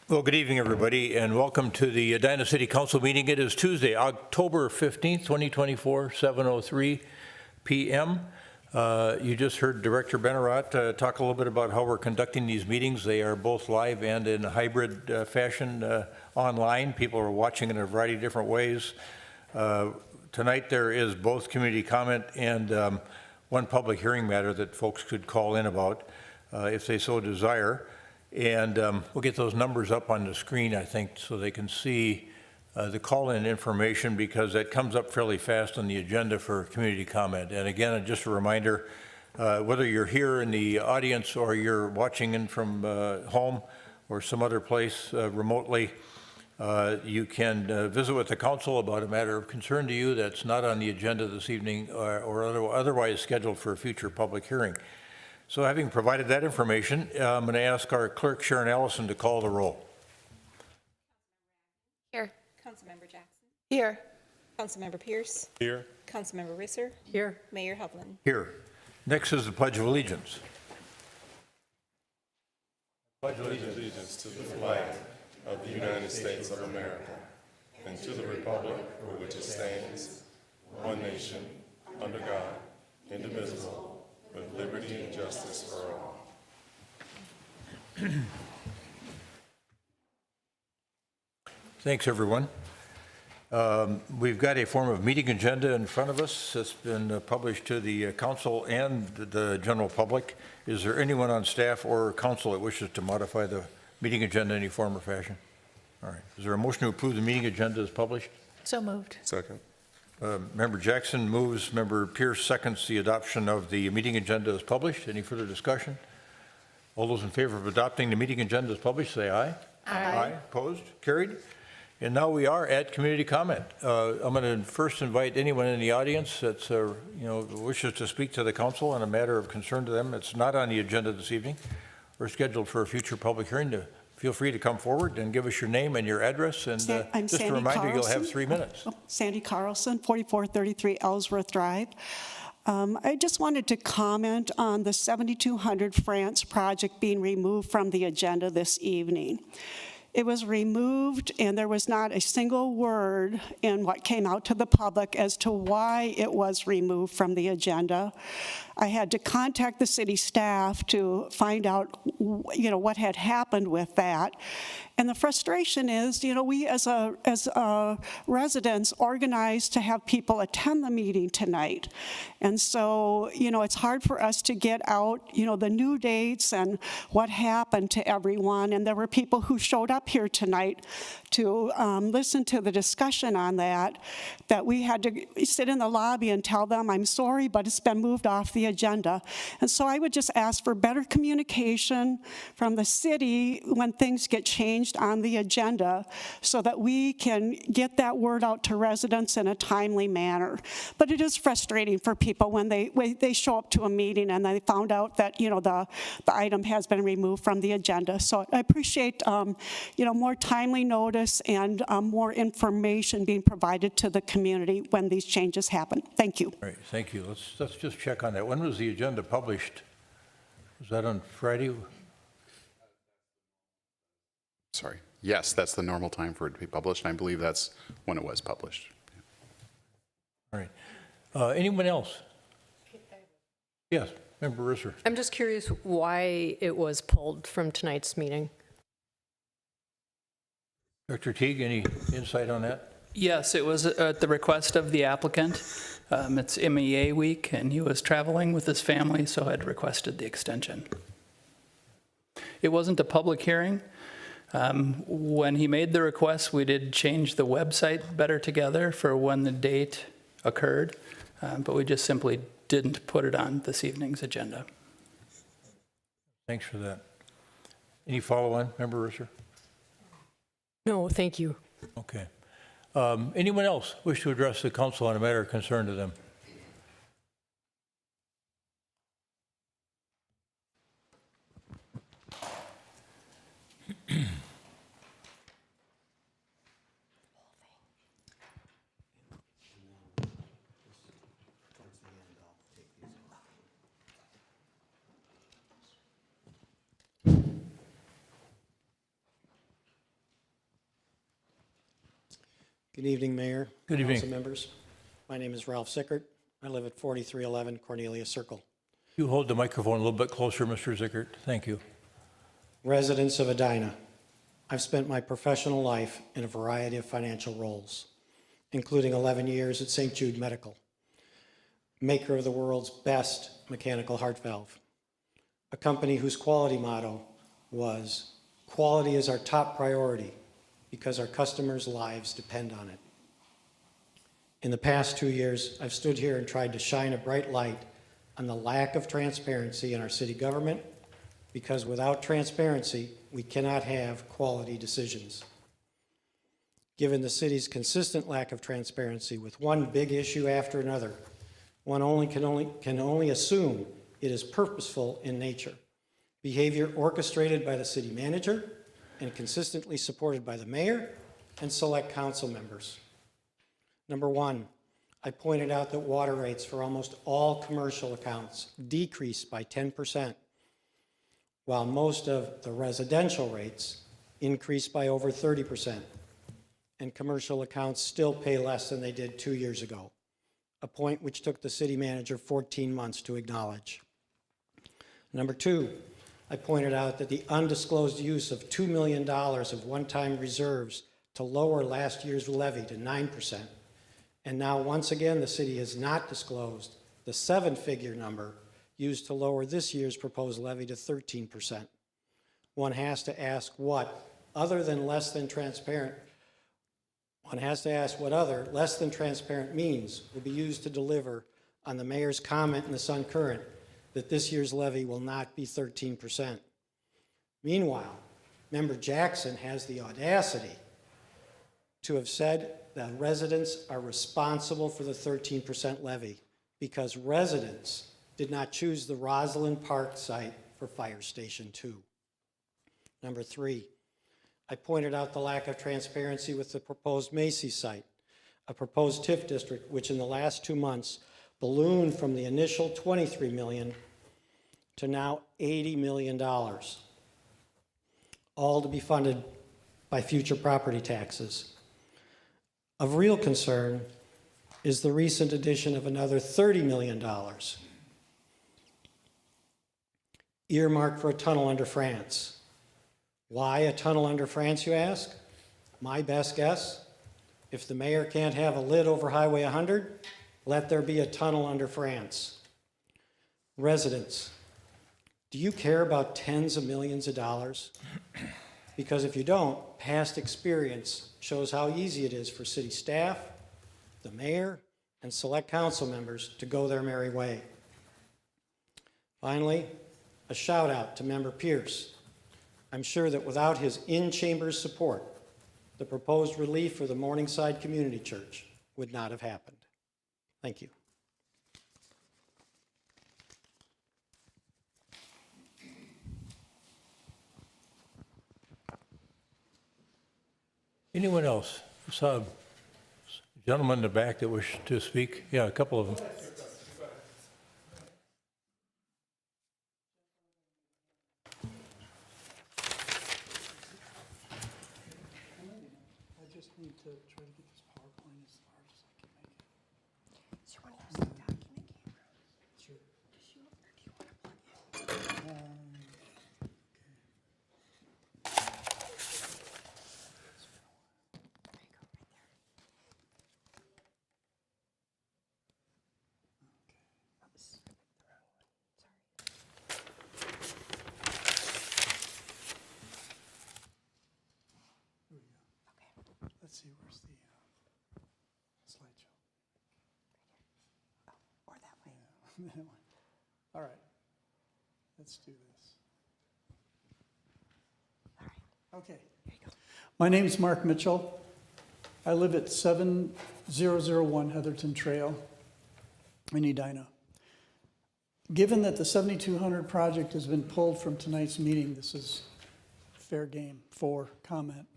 Well, good evening, everybody, and welcome to the Edina City Council meeting. It is Tuesday, October 15th, 2024, 7:03 p.m. You just heard Director Benarat talk a little bit about how we're conducting these meetings. They are both live and in hybrid fashion online. People are watching in a variety of different ways. Tonight there is both community comment and one public hearing matter that folks could call in about if they so desire. And we'll get those numbers up on the screen, I think, so they can see the call-in information, because that comes up fairly fast on the agenda for community comment. And again, just a reminder, whether you're here in the audience or you're watching in from home or some other place remotely, you can visit with the council about a matter of concern to you that's not on the agenda this evening or otherwise scheduled for a future public hearing. So having provided that information, I'm going to ask our clerk, Sharon Allison, to call the roll. Here. Councilmember Jackson. Here. Councilmember Pierce. Here. Councilmember Risser. Here. Mayor Hovland. Here. Next is the Pledge of Allegiance. Pledge allegiance to the flag of the United States of America and to the republic for which it stands, one nation, under God, indivisible, with liberty and justice for all. Thanks, everyone. We've got a form of meeting agenda in front of us that's been published to the council and the general public. Is there anyone on staff or council that wishes to modify the meeting agenda in any form or fashion? All right. Is there a motion to approve the meeting agenda as published? So moved. Second. Member Jackson moves, Member Pierce seconds the adoption of the meeting agenda as published. Any further discussion? All those in favor of adopting the meeting agenda as published, say aye. Aye. Opposed? Carried. And now we are at community comment. I'm going to first invite anyone in the audience that's wishes to speak to the council on a matter of concern to them. It's not on the agenda this evening or scheduled for a future public hearing. To feel free to come forward and give us your name and your address. And I'm just Sandy a reminder, Carlson. you'll have 3 minutes. Sandy Carlson, 4433 Ellsworth Drive. I just wanted to comment on the 7200 France project being removed from the agenda this evening. It was removed, and there was not a single word in what came out to the public as to why it was removed from the agenda. I had to contact the city staff to find out, what had happened with that. And the frustration is, we as residents organized to have people attend the meeting tonight. And so, it's hard for us to get out, the new dates and what happened to everyone. And there were people who showed up here tonight to listen to the discussion on that we had to sit in the lobby and tell them, I'm sorry, but it's been moved off the agenda. And so I would just ask for better communication from the city when things get changed on the agenda so that we can get that word out to residents in a timely manner. But it is frustrating for people when they show up to a meeting and they found out that, the item has been removed from the agenda. So I appreciate, more timely notice and more information being provided to the community when these changes happen. Thank you. All right, thank you. Let's just check on that. When was the agenda published? Was that on Friday? Sorry. Yes, that's the normal time for it to be published, and I believe that's when it was published. All right. Anyone else? Yes, Member Risser. I'm just curious why it was pulled from tonight's meeting. Dr. Teague, any insight on that? Yes, it was at the request of the applicant. It's MEA week, and he was traveling with his family, so I had requested the extension. It wasn't a public hearing. When he made the request, we did change the website better together for when the date occurred, but we just simply didn't put it on this evening's agenda. Thanks for that. Any follow-on, Member Risser? No, thank you. Okay. Anyone else wish to address the council on a matter of concern to them? Good evening, Mayor. Good evening. Council members. My name is Ralph Sickert. I live at 4311 Cornelia Circle. You hold the microphone a little bit closer, Mr. Zickert. Thank you. Residents of Edina, I've spent my professional life in a variety of financial roles, including 11 years at St. Jude Medical, maker of the world's best mechanical heart valve, a company whose quality motto was, "Quality is our top priority because our customers' lives depend on it." In the past 2 years, I've stood here and tried to shine a bright light on the lack of transparency in our city government, because without transparency, we cannot have quality decisions. Given the city's consistent lack of transparency with one big issue after another, one can only assume it is purposeful in nature, behavior orchestrated by the city manager and consistently supported by the mayor and select council members. Number one, I pointed out that water rates for almost all commercial accounts decreased by 10%, while most of the residential rates increased by over 30%, and commercial accounts still pay less than they did 2 years ago, a point which took the city manager 14 months to acknowledge. Number two, I pointed out that the undisclosed use of $2 million of one-time reserves to lower last year's levy to 9%, and now once again the city has not disclosed the 7-figure number used to lower this year's proposed levy to 13%. One has to ask what other less than transparent means will be used to deliver on the mayor's comment in the Sun Current that this year's levy will not be 13%. Meanwhile, Member Jackson has the audacity to have said that residents are responsible for the 13% levy because residents did not choose the Rosalind Park site for Fire Station 2. Number three, I pointed out the lack of transparency with the proposed Macy's site, a proposed TIF district which in the last 2 months ballooned from the initial $23 million to now $80 million, all to be funded by future property taxes. Of real concern is the recent addition of another $30 million earmarked for a tunnel under France. Why a tunnel under France, you ask? My best guess, if the mayor can't have a lid over Highway 100, let there be a tunnel under France. Residents, do you care about tens of millions of dollars? Because if you don't, past experience shows how easy it is for city staff, the mayor, and select council members to go their merry way. Finally, a shout out to Member Pierce. I'm sure that without his in-chambers support, the proposed relief for the Morningside Community Church would not have happened. Thank you. Anyone else? I saw a gentleman in the back that wished to speak. Yeah, a couple of them. I just need to try to get this PowerPoint as large as I can make it. Do you want to use the document camera? Sure. Do you want to plug in? There you go, right there. Oops. The wrong one. Sorry. Here we go. Okay. Let's see, where's the slideshow? Or that way. Yeah, that one. All right, let's do this. All right. Okay. Here you go. My name's Mark Mitchell. I live at 7001 Heatherton Trail in Edina. Given that the 7200 project has been pulled from tonight's meeting, this is fair game for comment.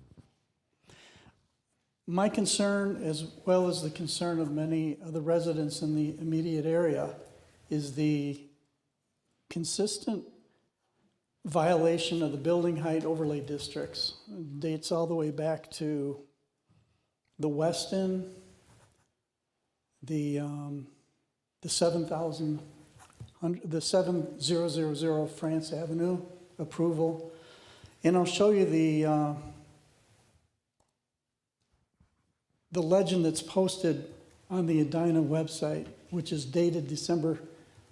My concern, as well as the concern of many of the residents in the immediate area, is the consistent violation of the building height overlay districts. It dates all the way back to the Weston, the 7,000, the 7000 France Avenue approval. And I'll show you the legend that's posted on the Edina website, which is dated December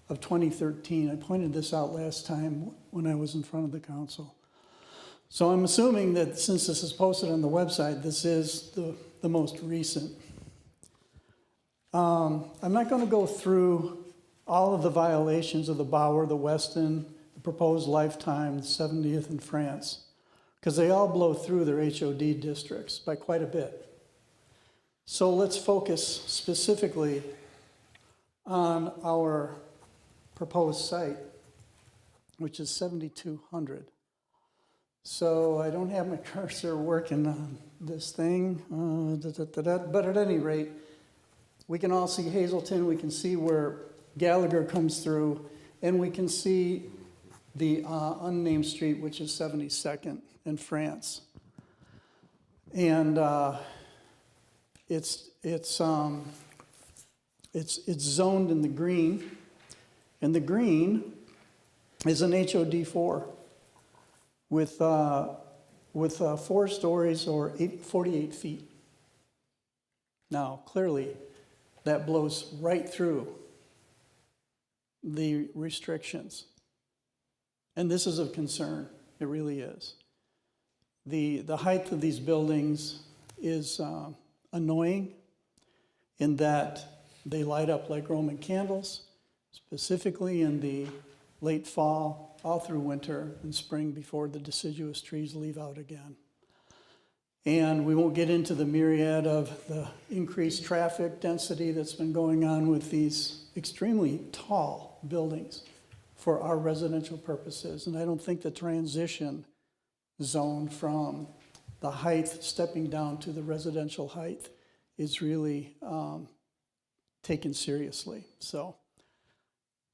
of 2013. I pointed this out last time when I was in front of the council. So I'm assuming that since this is posted on the website, this is the most recent. I'm not going to go through all of the violations of the Bauer, the Weston, the proposed Lifetime, the 70th in France, because they all blow through their HOD districts by quite a bit. So let's focus specifically on our proposed site, which is 7200. So I don't have my cursor working on this thing, but at any rate, we can all see Hazelton, we can see where Gallagher comes through, and we can see the unnamed street, which is 72nd in France. And it's zoned in the green, and the green is an HOD4 with 4 stories or 48 feet. Now, clearly, that blows right through the restrictions. And this is of concern, it really is. The height of these buildings is annoying in that they light up like Roman candles, specifically in the late fall, all through winter and spring before the deciduous trees leave out again. And we won't get into the myriad of the increased traffic density that's been going on with these extremely tall buildings for our residential purposes. And I don't think the transition zone from the height stepping down to the residential height is really taken seriously. So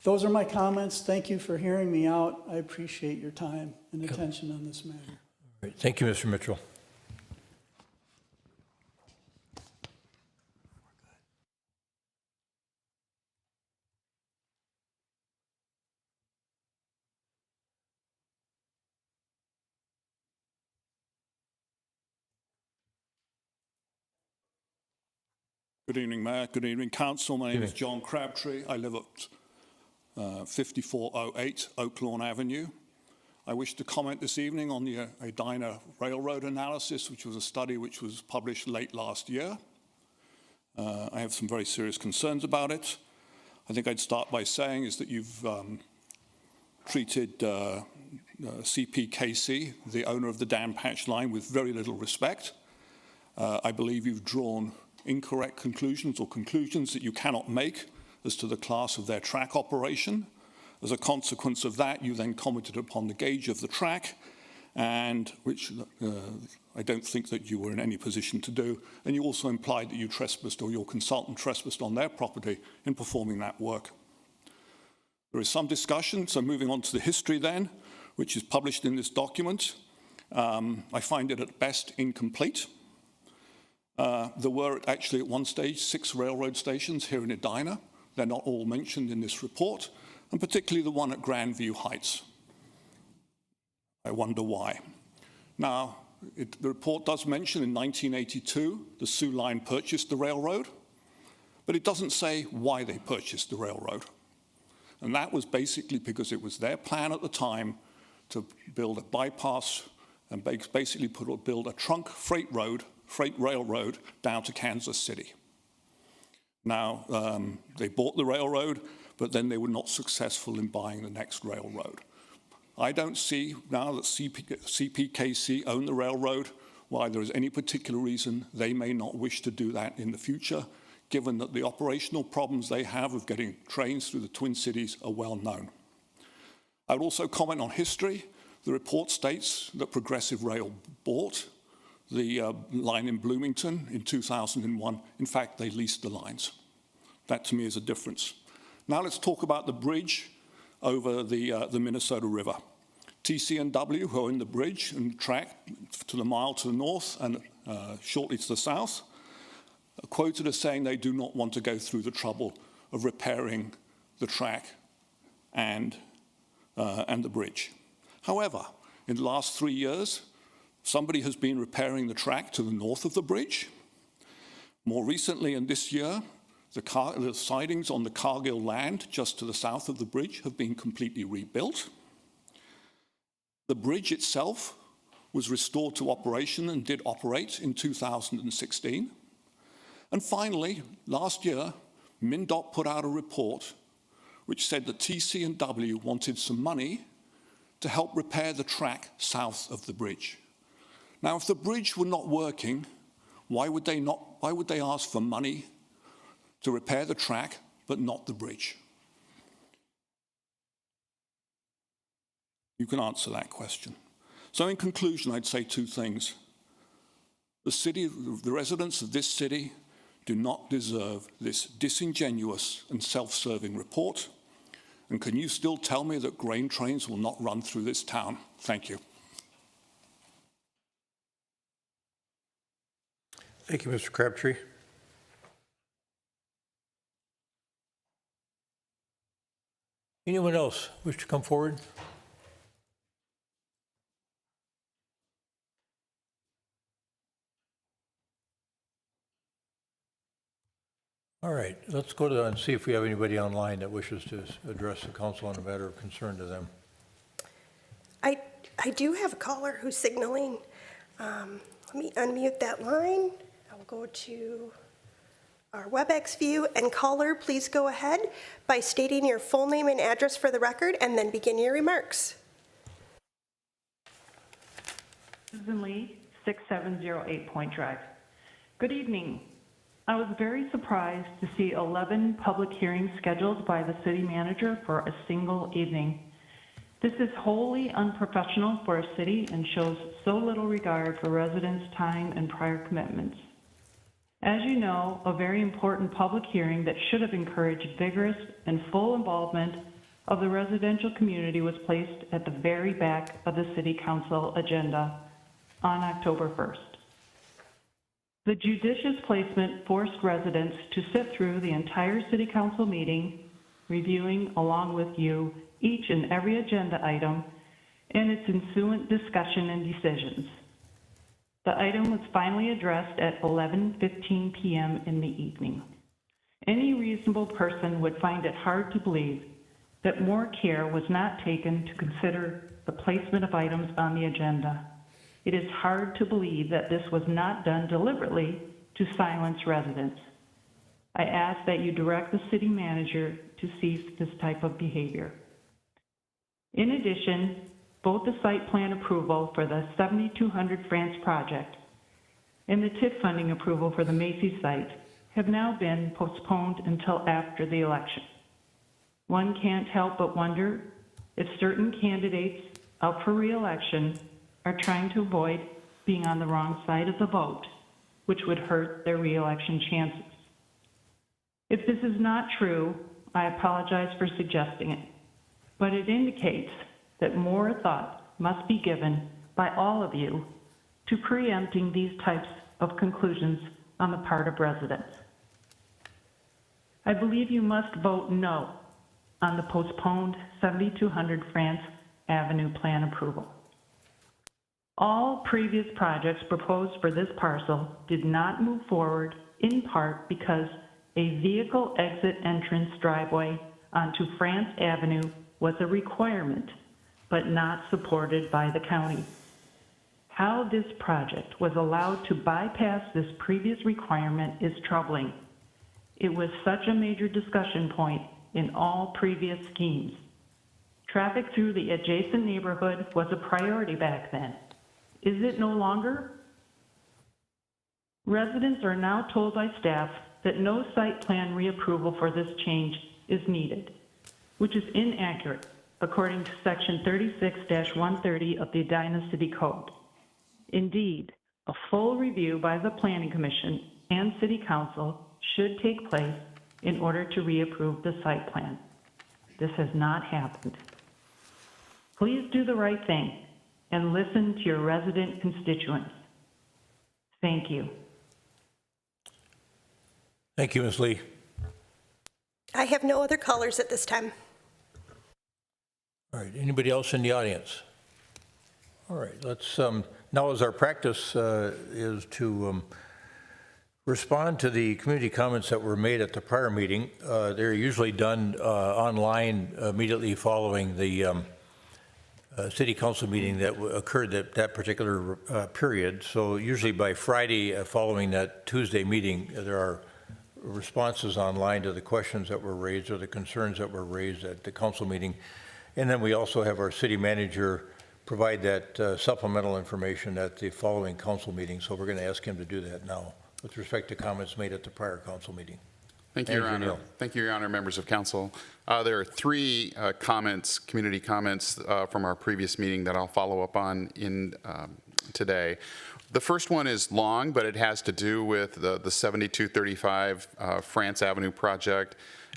those are my comments. Thank you for hearing me out. I appreciate your time and attention on this matter. All right. Thank you, Mr. Mitchell. Good evening, Mayor. Good evening, Council. My name is John Crabtree. I live at 5408 Oaklawn Avenue. I wish to comment this evening on the Edina Railroad analysis, which was a study which was published late last year. I have some very serious concerns about it. I think I'd start by saying is that you've treated CPKC, the owner of the dam patch line, with very little respect. I believe you've drawn incorrect conclusions or conclusions that you cannot make as to the class of their track operation. As a consequence of that, you then commented upon the gauge of the track, and which I don't think that you were in any position to do. And you also implied that you trespassed, or your consultant trespassed on their property in performing that work. There is some discussion, so moving on to the history then, which is published in this document. I find it at best incomplete. There were actually at one stage 6 railroad stations here in Edina. They're not all mentioned in this report, and particularly the one at Grandview Heights. I wonder why. Now, the report does mention in 1982 the Sioux Line purchased the railroad, but it doesn't say why they purchased the railroad. And that was basically because it was their plan at the time to build a bypass and basically build a trunk freight railroad down to Kansas City. Now, they bought the railroad, but then they were not successful in buying the next railroad. I don't see now that CPKC own the railroad why there is any particular reason they may not wish to do that in the future, given that the operational problems they have of getting trains through the Twin Cities are well known. I would also comment on history. The report states that Progressive Rail bought the line in Bloomington in 2001. In fact, they leased the lines. That to me is a difference. Now let's talk about the bridge over the Minnesota River. TC&W, who own the bridge and track to the mile to the north and shortly to the south, quoted as saying they do not want to go through the trouble of repairing the track and the bridge. However, in the last 3 years, somebody has been repairing the track to the north of the bridge. More recently, in this year, the sidings on the Cargill land just to the south of the bridge have been completely rebuilt. The bridge itself was restored to operation and did operate in 2016. And finally, last year, MnDOT put out a report which said that TC&W wanted some money to help repair the track south of the bridge. Now, if the bridge were not working, why would they ask for money to repair the track but not the bridge? You can answer that question. So in conclusion, I'd say two things. The residents of this city do not deserve this disingenuous and self-serving report. And can you still tell me that grain trains will not run through this town? Thank you. Thank you, Mr. Crabtree. Anyone else wish to come forward? All right, let's go to and see if we have anybody online that wishes to address the council on a matter of concern to them. I do have a caller who's signaling. Let me unmute that line. I will go to our WebEx view. And caller, please go ahead by stating your full name and address for the record and then begin your remarks. Susan Lee, 6708 Point Drive. Good evening. I was very surprised to see 11 public hearings scheduled by the city manager for a single evening. This is wholly unprofessional for a city and shows so little regard for residents' time and prior commitments. As you know, a very important public hearing that should have encouraged vigorous and full involvement of the residential community was placed at the very back of the city council agenda on October 1st. The judicious placement forced residents to sit through the entire city council meeting, reviewing along with you each and every agenda item and its ensuing discussion and decisions. The item was finally addressed at 11:15 p.m. in the evening. Any reasonable person would find it hard to believe that more care was not taken to consider the placement of items on the agenda. It is hard to believe that this was not done deliberately to silence residents. I ask that you direct the city manager to cease this type of behavior. In addition, both the site plan approval for the 7200 France project and the TIF funding approval for the Macy's site have now been postponed until after the election. One can't help but wonder if certain candidates up for re-election are trying to avoid being on the wrong side of the vote, which would hurt their re-election chances. If this is not true, I apologize for suggesting it, but it indicates that more thought must be given by all of you to preempting these types of conclusions on the part of residents. I believe you must vote no on the postponed 7200 France Avenue plan approval. All previous projects proposed for this parcel did not move forward, in part because a vehicle exit entrance driveway onto France Avenue was a requirement, but not supported by the county. How this project was allowed to bypass this previous requirement is troubling. It was such a major discussion point in all previous schemes. Traffic through the adjacent neighborhood was a priority back then. Is it no longer? Residents are now told by staff that no site plan reapproval for this change is needed, which is inaccurate according to section 36-130 of the Edina City Code. Indeed, a full review by the Planning Commission and City Council should take place in order to reapprove the site plan. This has not happened. Please do the right thing and listen to your resident constituents. Thank you. Thank you, Ms. Lee. I have no other callers at this time. All right, anybody else in the audience? All right, let's, now as our practice is to respond to the community comments that were made at the prior meeting. They're usually done online immediately following the city council meeting that occurred at that particular period. So usually by Friday following that Tuesday meeting, there are responses online to the questions that were raised or the concerns that were raised at the council meeting. And then we also have our city manager provide that supplemental information at the following council meeting. So we're going to ask him to do that now with respect to comments made at the prior council meeting. Thank you, Your Manager Honor. Neal. Thank you, Your Honor, members of council. There are three comments, community comments from our previous meeting that I'll follow up on in today. The first one is long, but it has to do with the 7235 France Avenue project.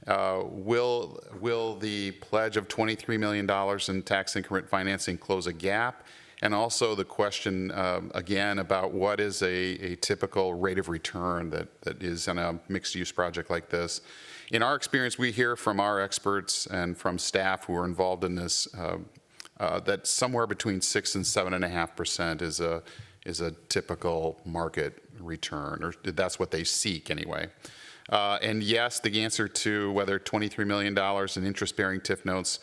Will the pledge of $23 million in tax increment financing close a gap? And also the question, again, about what is a typical rate of return that is in a mixed-use project like this. In our experience, we hear from our experts and from staff who are involved in this that somewhere between 6 and 7.5% is a typical market return, or that's what they seek anyway. And yes, the answer to whether $23 million in interest-bearing TIF notes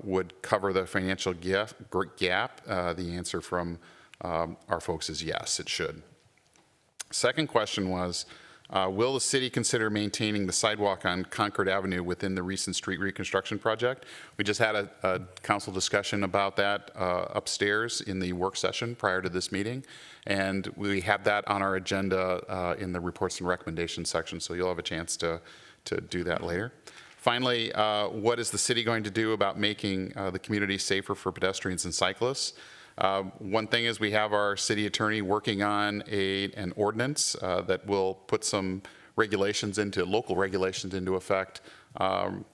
would cover the financial gap, the answer from our folks is yes, it should. Second question was, will the city consider maintaining the sidewalk on Concord Avenue within the recent street reconstruction project? We just had a council discussion about that upstairs in the work session prior to this meeting, and we have that on our agenda in the reports and recommendations section, so you'll have a chance to do that later. Finally, what is the city going to do about making the community safer for pedestrians and cyclists? One thing is we have our city attorney working on an ordinance that will put some regulations local regulations into effect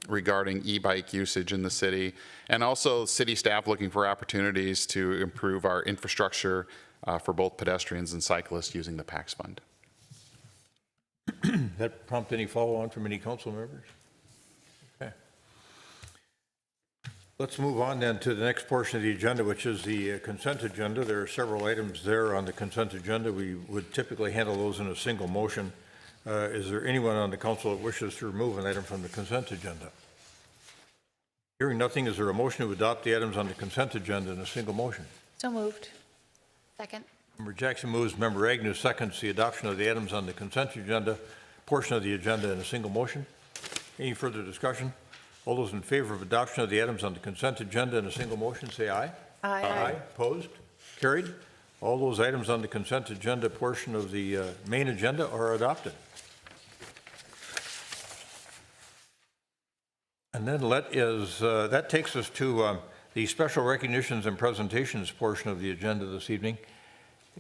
regarding e-bike usage in the city, and also city staff looking for opportunities to improve our infrastructure for both pedestrians and cyclists using the PAX fund. That prompt any follow-on from any council members? Okay. Let's move on then to the next portion of the agenda, which is the consent agenda. There are several items there on the consent agenda. We would typically handle those in a single motion. Is there anyone on the council that wishes to remove an item from the consent agenda? Hearing nothing, is there a motion to adopt the items on the consent agenda in a single motion? So moved. Second. Member Jackson moves, Member Agnew seconds the adoption of the items on the consent agenda, portion of the agenda in a single motion. Any further discussion? All those in favor of adoption of the items on the consent agenda in a single motion, say aye. Aye. Aye. Opposed? Carried. All those items on the consent agenda portion of the main agenda are adopted. And then that takes us to the special recognitions and presentations portion of the agenda this evening.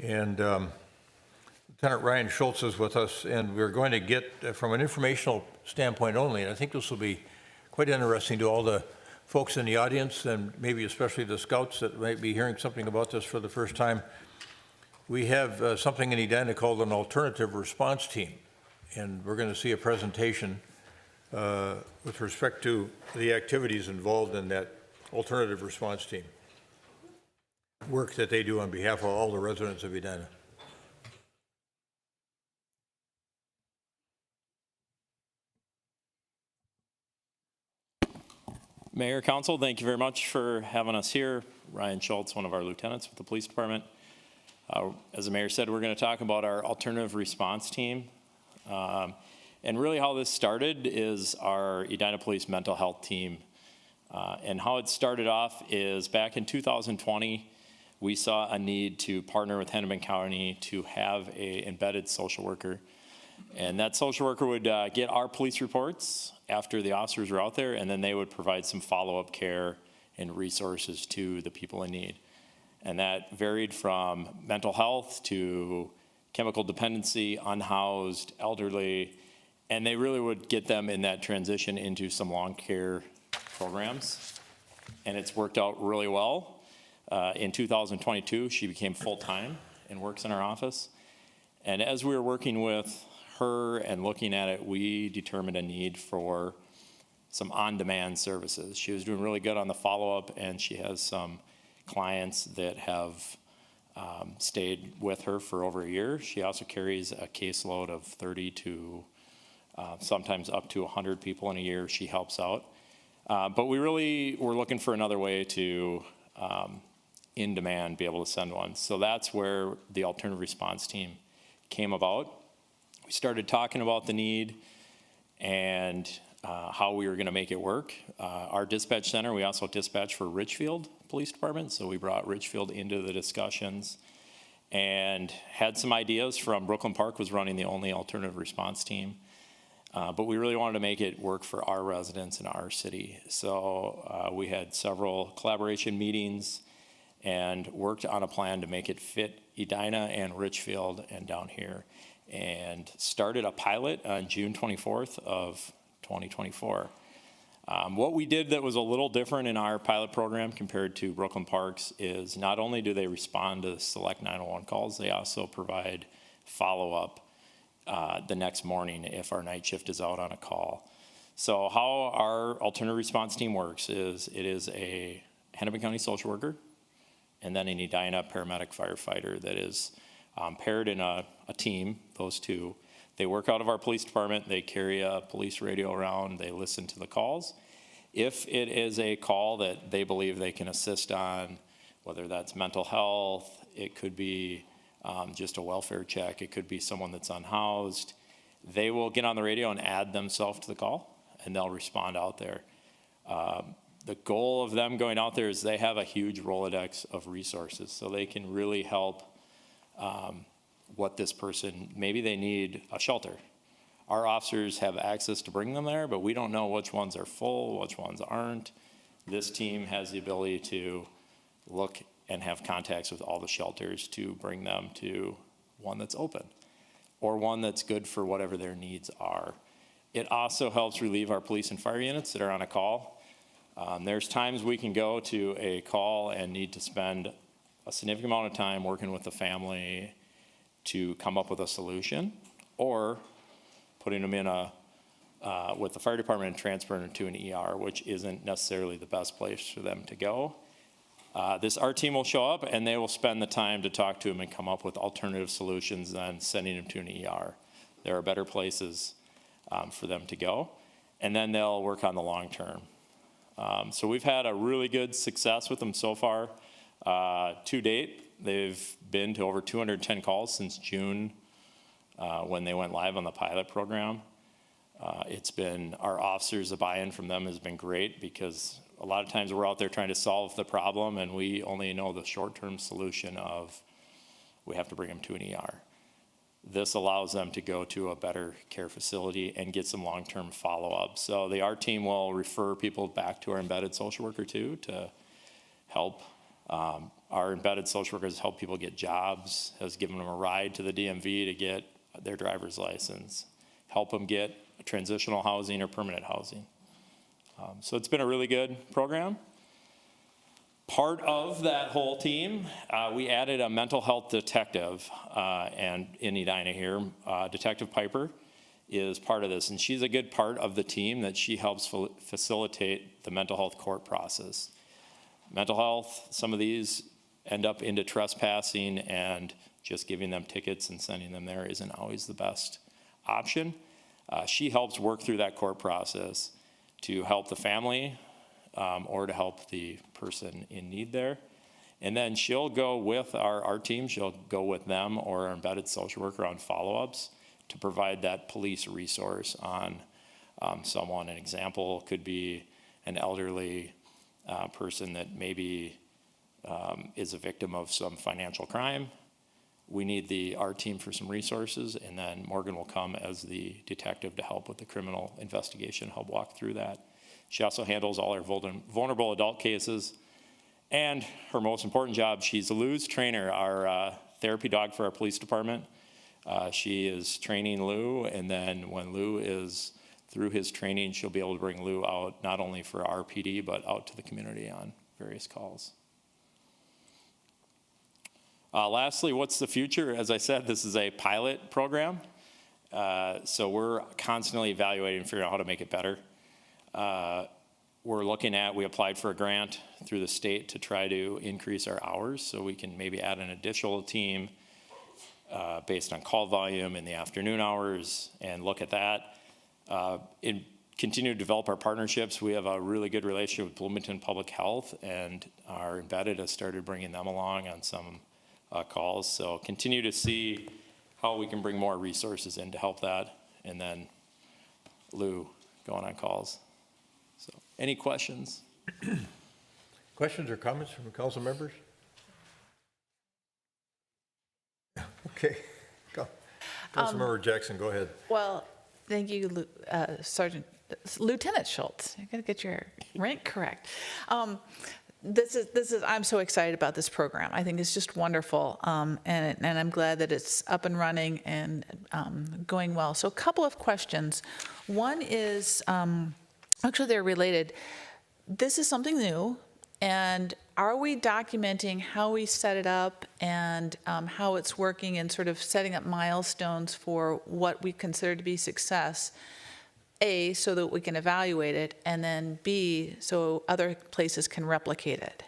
And Lieutenant Ryan Schultz is with us, and we're going to get, from an informational standpoint only, and I think this will be quite interesting to all the folks in the audience, and maybe especially the scouts that might be hearing something about this for the first time. We have something in Edina called an alternative response team, and we're going to see a presentation with respect to the activities involved in that alternative response team, work that they do on behalf of all the residents of Edina. Mayor, Council, thank you very much for having us here. Ryan Schultz, one of our lieutenants with the police department. As the mayor said, we're going to talk about our alternative response team. And really how this started is our Edina Police mental health team. And how it started off is back in 2020, we saw a need to partner with Hennepin County to have an embedded social worker. And that social worker would get our police reports after the officers were out there, and then they would provide some follow-up care and resources to the people in need. And that varied from mental health to chemical dependency, unhoused, elderly, and they really would get them in that transition into some long care programs. And it's worked out really well. In 2022, she became full-time and works in our office. And as we were working with her and looking at it, we determined a need for some on-demand services. She was doing really good on the follow-up, and she has some clients that have stayed with her for over a year. She also carries a caseload of 30 to sometimes up to 100 people in a year she helps out. But we really were looking for another way to, in demand, be able to send one. So that's where the alternative response team came about. We started talking about the need and how we were going to make it work. Our dispatch center, we also dispatch for Richfield Police Department, so we brought Richfield into the discussions and had some ideas from Brooklyn Park was running the only alternative response team. But we really wanted to make it work for our residents in our city. So we had several collaboration meetings and worked on a plan to make it fit Edina and Richfield and down here, and started a pilot on June 24th of 2024. What we did that was a little different in our pilot program compared to Brooklyn Parks is not only do they respond to select 911 calls, they also provide follow-up the next morning if our night shift is out on a call. So how our alternative response team works is it is a Hennepin County social worker and then an Edina paramedic firefighter that is paired in a team, those two. They work out of our police department, they carry a police radio around, they listen to the calls. If it is a call that they believe they can assist on, whether that's mental health, it could be just a welfare check, it could be someone that's unhoused, they will get on the radio and add themselves to the call, and they'll respond out there. The goal of them going out there is they have a huge Rolodex of resources, so they can really help what this person, maybe they need a shelter. Our officers have access to bring them there, but we don't know which ones are full, which ones aren't. This team has the ability to look and have contacts with all the shelters to bring them to one that's open or one that's good for whatever their needs are. It also helps relieve our police and fire units that are on a call. There's times we can go to a call and need to spend a significant amount of time working with the family to come up with a solution, or putting them in with the fire department and transferring them to an ER, which isn't necessarily the best place for them to go. Our team will show up and they will spend the time to talk to them and come up with alternative solutions than sending them to an ER. There are better places for them to go, and then they'll work on the long term. So we've had a really good success with them so far. To date, they've been to over 210 calls since June when they went live on the pilot program. It's been, our officers, the buy-in from them has been great, because a lot of times we're out there trying to solve the problem and we only know the short-term solution of we have to bring them to an ER. This allows them to go to a better care facility and get some long-term follow-up. So our team will refer people back to our embedded social worker too, to help. Our embedded social workers help people get jobs, has given them a ride to the DMV to get their driver's license, help them get transitional housing or permanent housing. So it's been a really good program. Part of that whole team, we added a mental health detective, and in Edina here, Detective Piper is part of this, and she's a good part of the team that she helps facilitate the mental health court process. Mental health, some of these end up into trespassing, and just giving them tickets and sending them there isn't always the best option. She helps work through that court process to help the family or to help the person in need there. And then she'll go with our team, she'll go with them or our embedded social worker on follow-ups to provide that police resource on someone. An example could be an elderly person that maybe is a victim of some financial crime. We need our team for some resources, and then Morgan will come as the detective to help with the criminal investigation, help walk through that. She also handles all our vulnerable adult cases. And her most important job, she's Lou's trainer, our therapy dog for our police department. She is training Lou, and then when Lou is through his training, she'll be able to bring Lou out not only for RPD, but out to the community on various calls. Lastly, what's the future? As I said, this is a pilot program. So we're constantly evaluating and figuring out how to make it better. We applied for a grant through the state to try to increase our hours so we can maybe add an additional team based on call volume in the afternoon hours and look at that. Continue to develop our partnerships. We have a really good relationship with Bloomington Public Health, and our embedded has started bringing them along on some calls. So continue to see how we can bring more resources in to help that. And then Lou going on calls. So any questions? Questions or comments from council members? Okay. Go. Councilmember Jackson, go ahead. Well, thank you, Lieutenant Schultz. I got to get your rank correct. I'm so excited about this program. I think it's just wonderful, and I'm glad that it's up and running and going well. So a couple of questions. One is, actually they're related. This is something new, and are we documenting how we set it up and how it's working and sort of setting up milestones for what we consider to be success? A, so that we can evaluate it, and then B, so other places can replicate it.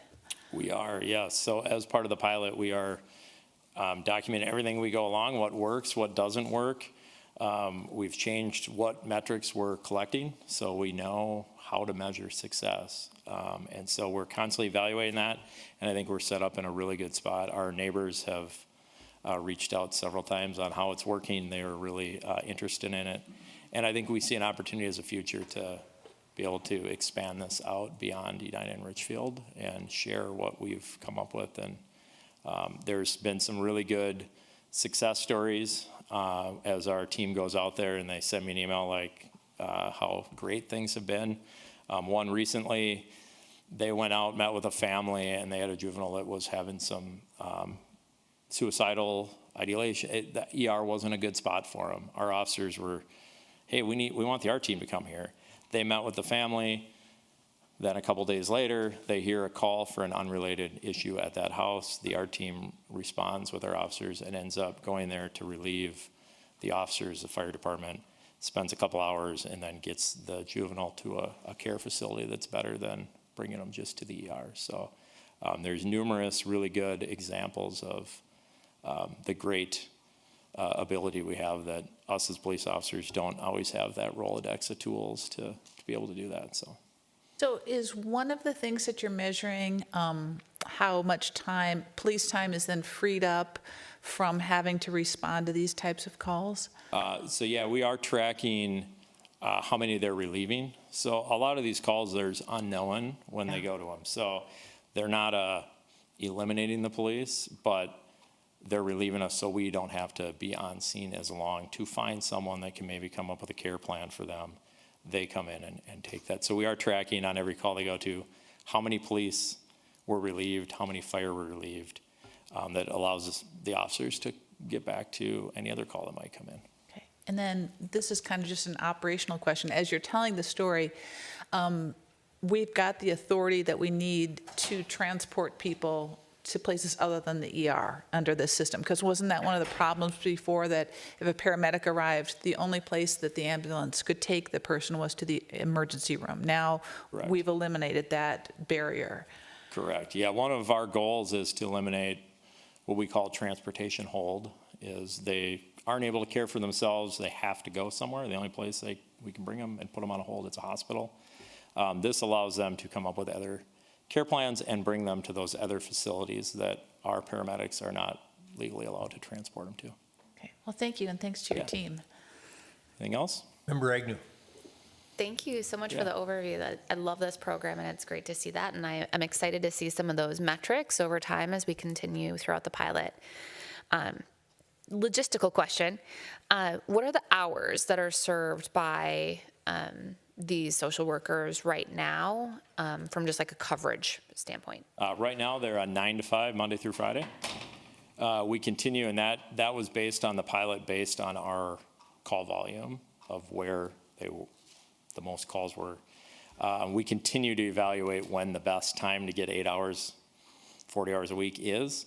We are, yes. So as part of the pilot, we are documenting everything we go along, what works, what doesn't work. We've changed what metrics we're collecting, so we know how to measure success. And so we're constantly evaluating that, and I think we're set up in a really good spot. Our neighbors have reached out several times on how it's working. They were really interested in it. And I think we see an opportunity as a future to be able to expand this out beyond Edina and Richfield and share what we've come up with. And there's been some really good success stories as our team goes out there and they send me an email like how great things have been. One recently, they went out, met with a family, and they had a juvenile that was having some suicidal ideation. The ER wasn't a good spot for them. Our officers were, hey, we want the art team to come here. They met with the family. Then a couple days later, they hear a call for an unrelated issue at that house. The art team responds with our officers and ends up going there to relieve the officers, the fire department, spends a couple hours, and then gets the juvenile to a care facility that's better than bringing them just to the ER. So there's numerous really good examples of the great ability we have that us as police officers don't always have that Rolodex of tools to be able to do that. So is one of the things that you're measuring how much time, police time is then freed up from having to respond to these types of calls? So yeah, we are tracking how many they're relieving. So a lot of these calls, there's unknown when they go to them. So they're not eliminating the police, but they're relieving us so we don't have to be on scene as long to find someone that can maybe come up with a care plan for them. They come in and take that. So we are tracking on every call they go to how many police were relieved, how many fire were relieved. That allows the officers to get back to any other call that might come in. Okay. And then this is kind of just an operational question. As you're telling the story, we've got the authority that we need to transport people to places other than the ER under this system? Because wasn't that one of the problems before, that if a paramedic arrived, the only place that the ambulance could take the person was to the emergency room? Now Correct. We've eliminated that barrier. Correct. Yeah, one of our goals is to eliminate what we call transportation hold, is they aren't able to care for themselves. They have to go somewhere. The only place we can bring them and put them on a hold, it's a hospital. This allows them to come up with other care plans and bring them to those other facilities that our paramedics are not legally allowed to transport them to. Okay. Well, thank you, and thanks to your team. Anything else? Member Agnew. Thank you so much for the overview. I love this program, and it's great to see that. And I'm excited to see some of those metrics over time as we continue throughout the pilot. Logistical question. What are the hours that are served by these social workers right now from just like a coverage standpoint? Right now, they're on 9 to 5, Monday through Friday. We continue, and that was based on the pilot, based on our call volume of where the most calls were. We continue to evaluate when the best time to get 8 hours, 40 hours a week is.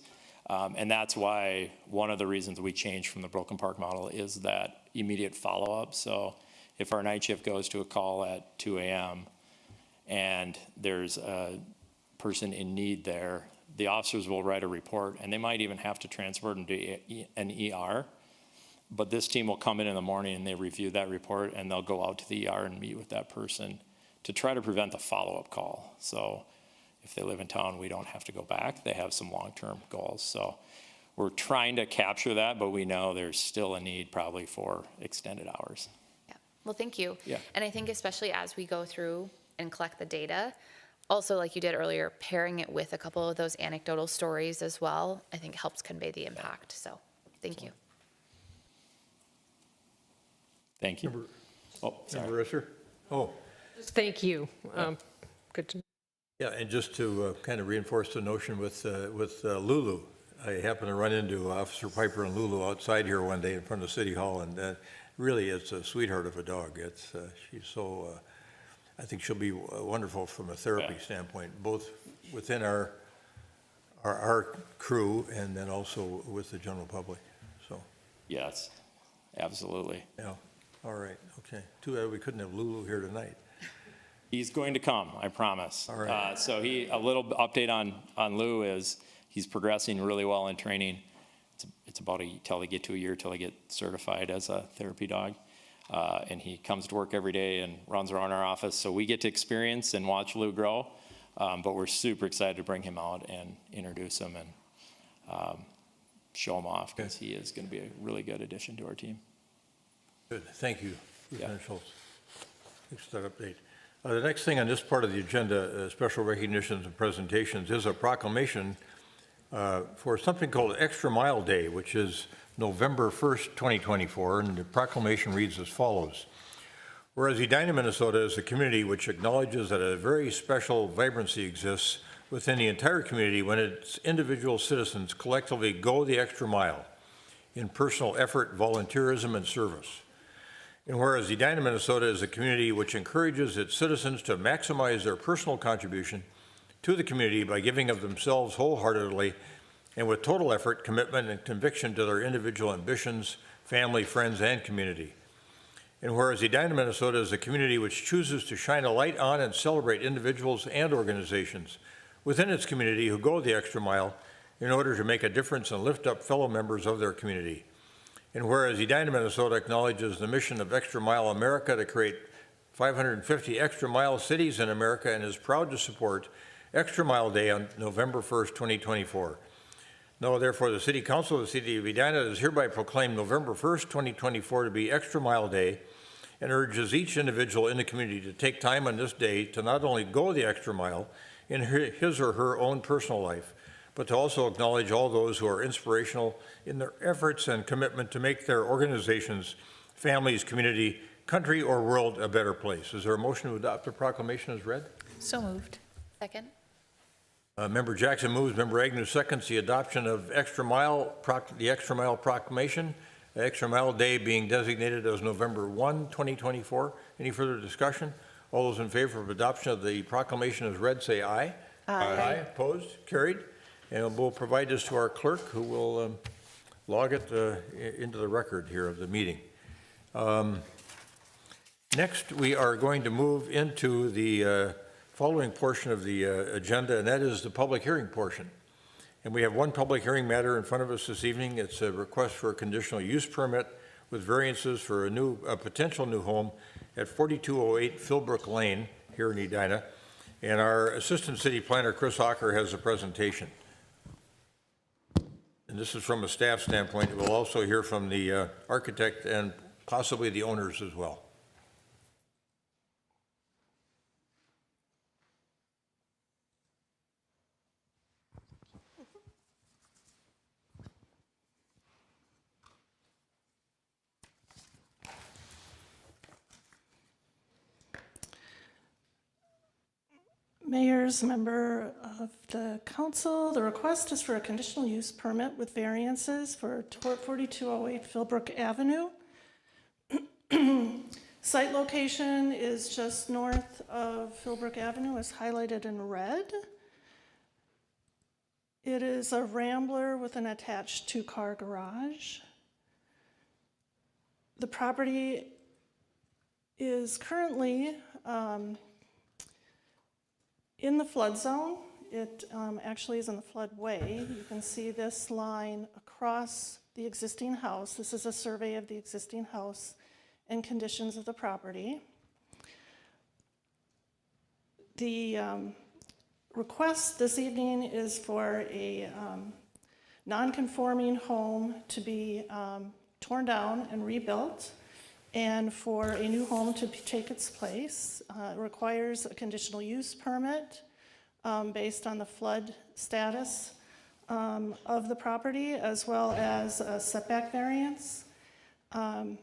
And that's why one of the reasons we changed from the Brooklyn Park model is that immediate follow-up. So if our night shift goes to a call at 2 a.m. and there's a person in need there, the officers will write a report, and they might even have to transfer them to an ER. But this team will come in the morning and they review that report, and they'll go out to the ER and meet with that person to try to prevent the follow-up call. So if they live in town, we don't have to go back. They have some long-term goals. So we're trying to capture that, but we know there's still a need probably for extended hours. Yeah. Well, thank you. Yeah. And I think especially as we go through and collect the data, also like you did earlier, pairing it with a couple of those anecdotal stories as well, I think helps convey the impact. So thank you. Thank you. Oh, sorry. Member Risser? Oh. Thank you. Good to Yeah, and just to kind of reinforce the notion with Lulu, I happened to run into Officer Piper and Lulu outside here one day in front of City Hall, and really it's a sweetheart of a dog. It's she's so, I think she'll be wonderful from a therapy standpoint, both within our crew and then also with the general public, so. Yes, absolutely. Yeah, all right, okay. Too bad we couldn't have Lulu here tonight. He's going to come, I promise. All right. So a little update on Lou is he's progressing really well in training. It's about till they get to a year till they get certified as a therapy dog. And he comes to work every day and runs around our office. So we get to experience and watch Lou grow. But we're super excited to bring him out and introduce him and show him off because he is going to be a really good addition to our team. Good, thank you, Lieutenant Schultz. Thanks for that update. The next thing on this part of the agenda, special recognitions and presentations, is a proclamation for something called Extra Mile Day, which is November 1st, 2024, and the proclamation reads as follows. Whereas Edina, Minnesota is a community which acknowledges that a very special vibrancy exists within the entire community when its individual citizens collectively go the extra mile in personal effort, volunteerism, and service. And whereas Edina, Minnesota is a community which encourages its citizens to maximize their personal contribution to the community by giving of themselves wholeheartedly and with total effort, commitment, and conviction to their individual ambitions, family, friends, and community. And whereas Edina, Minnesota is a community which chooses to shine a light on and celebrate individuals and organizations within its community who go the extra mile in order to make a difference and lift up fellow members of their community. And whereas Edina, Minnesota acknowledges the mission of Extra Mile America to create 550 extra mile cities in America and is proud to support Extra Mile Day on November 1st, 2024. Now, therefore, the City Council of the City of Edina does hereby proclaim November 1st, 2024 to be Extra Mile Day and urges each individual in the community to take time on this day to not only go the extra mile in his or her own personal life, but to also acknowledge all those who are inspirational in their efforts and commitment to make their organizations, families, community, country, or world a better place. Is there a motion to adopt the proclamation as read? So moved. Second. Member Jackson moves, Member Agnew seconds the adoption of the Extra Mile Proclamation, the Extra Mile Day being designated as November 1, 2024. Any further discussion? All those in favor of adoption of the proclamation as read say aye. Aye. Opposed? Carried. And we'll provide this to our clerk, who will log it into the record here of the meeting. Next, we are going to move into the following portion of the agenda, and that is the public hearing portion. And we have one public hearing matter in front of us this evening. It's a request for a conditional use permit with variances for a potential new home at 4208 Philbrook Lane here in Edina. And our Assistant City Planner, Chris Hocker, has a presentation. And this is from a staff standpoint. We'll also hear from the architect and possibly the owners as well. Mayors, member of the council, the request is for a conditional use permit with variances for 4208 Philbrook Avenue. Site location is just north of Philbrook Avenue, as highlighted in red. It is a Rambler with an attached two-car garage. The property is currently in the flood zone. It actually is in the floodway. You can see this line across the existing house. This is a survey of the existing house and conditions of the property. The request this evening is for a non-conforming home to be torn down and rebuilt, and for a new home to take its place. It requires a conditional use permit based on the flood status of the property, as well as a setback variance, and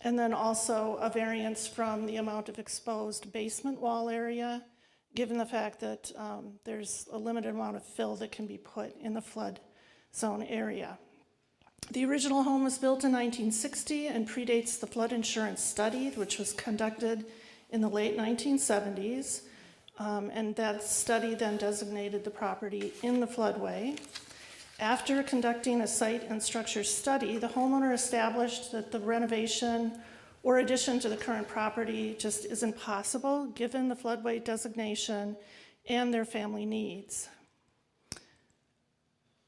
then also a variance from the amount of exposed basement wall area, given the fact that there's a limited amount of fill that can be put in the flood zone area. The original home was built in 1960 and predates the flood insurance study, which was conducted in the late 1970s. And that study then designated the property in the floodway. After conducting a site and structure study, the homeowner established that the renovation or addition to the current property just isn't possible given the floodway designation and their family needs.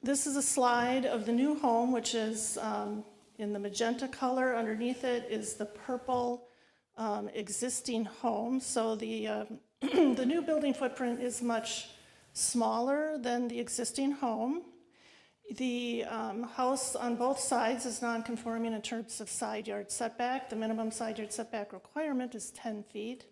This is a slide of the new home, which is in the magenta color. Underneath it is the purple existing home. So the the new building footprint is much smaller than the existing home. The house on both sides is non-conforming in terms of side yard setback. The minimum side yard setback requirement is 10 feet.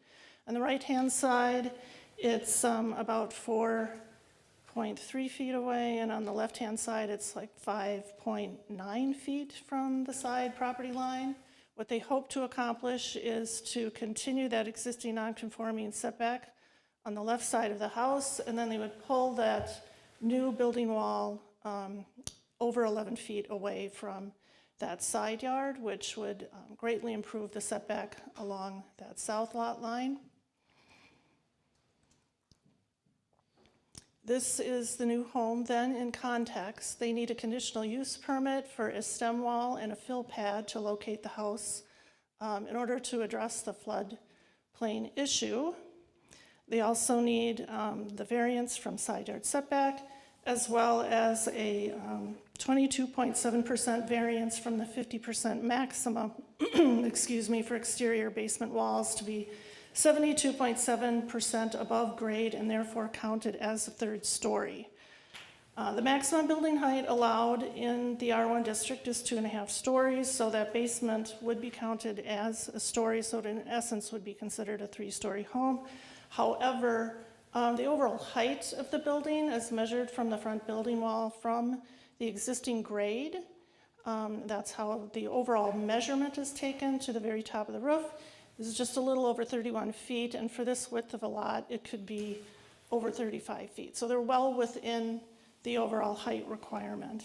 On the right-hand side, it's about 4.3 feet away, and on the left-hand side, it's like 5.9 feet from the side property line. What they hope to accomplish is to continue that existing non-conforming setback on the left side of the house, and then they would pull that new building wall over 11 feet away from that side yard, which would greatly improve the setback along that south lot line. This is the new home then in context. They need a conditional use permit for a stem wall and a fill pad to locate the house in order to address the floodplain issue. They also need the variance from side yard setback, as well as a 22.7% variance from the 50% maximum, excuse me, for exterior basement walls to be 72.7% above grade and therefore counted as a third story. The maximum building height allowed in the R1 district is 2.5 stories, so that basement would be counted as a story, so it in essence would be considered a 3-story home. However, the overall height of the building as measured from the front building wall from the existing grade, that's how the overall measurement is taken to the very top of the roof. This is just a little over 31 feet, and for this width of a lot, it could be over 35 feet. So they're well within the overall height requirement.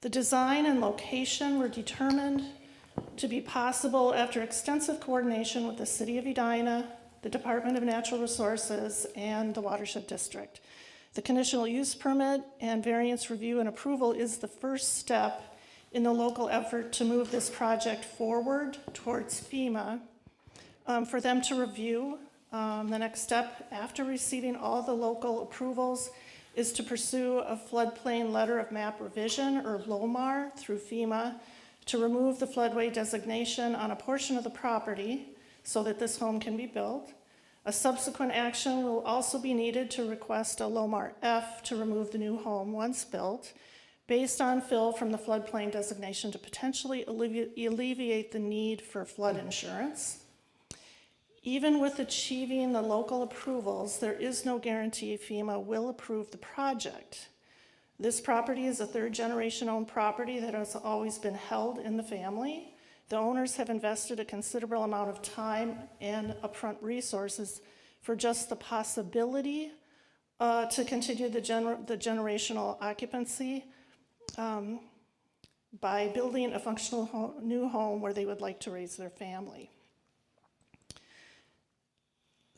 The design and location were determined to be possible after extensive coordination with the City of Edina, the Department of Natural Resources, and the Watershed District. The conditional use permit and variance review and approval is the first step in the local effort to move this project forward towards FEMA for them to review. The next step after receiving all the local approvals is to pursue a floodplain letter of map revision, or LOMAR, through FEMA to remove the floodway designation on a portion of the property so that this home can be built. A subsequent action will also be needed to request a LOMAR F to remove the new home once built, based on fill from the floodplain designation to potentially alleviate the need for flood insurance. Even with achieving the local approvals, there is no guarantee FEMA will approve the project. This property is a third-generation owned property that has always been held in the family. The owners have invested a considerable amount of time and upfront resources for just the possibility to continue the generational occupancy by building a functional new home where they would like to raise their family.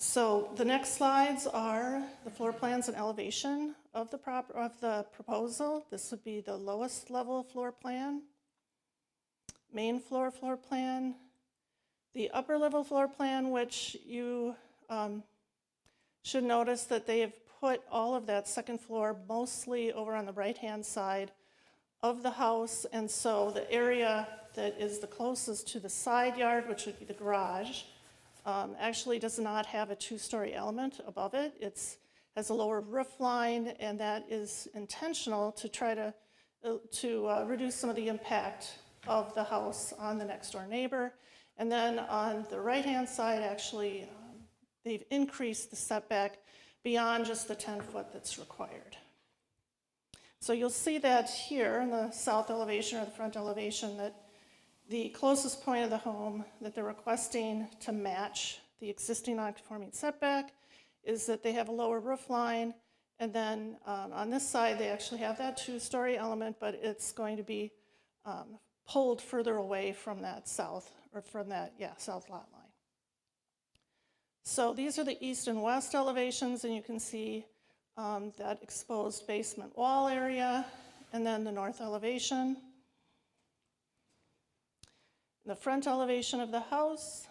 So the next slides are the floor plans and elevation of the proposal. This would be the lowest level floor plan, main floor plan, the upper level floor plan, which you should notice that they have put all of that second floor mostly over on the right-hand side of the house. And so the area that is the closest to the side yard, which would be the garage, actually does not have a two-story element above it. It has a lower roof line, and that is intentional to try to reduce some of the impact of the house on the next door neighbor. And then on the right-hand side, actually, they've increased the setback beyond just the 10-foot that's required. So you'll see that here in the south elevation or the front elevation that the closest point of the home that they're requesting to match the existing non-conforming setback is that they have a lower roof line, and then on this side they actually have that two-story element, but it's going to be pulled further away from that south, or from that, south lot line. So these are the east and west elevations, and you can see that exposed basement wall area, and then the north elevation. The front elevation of the house,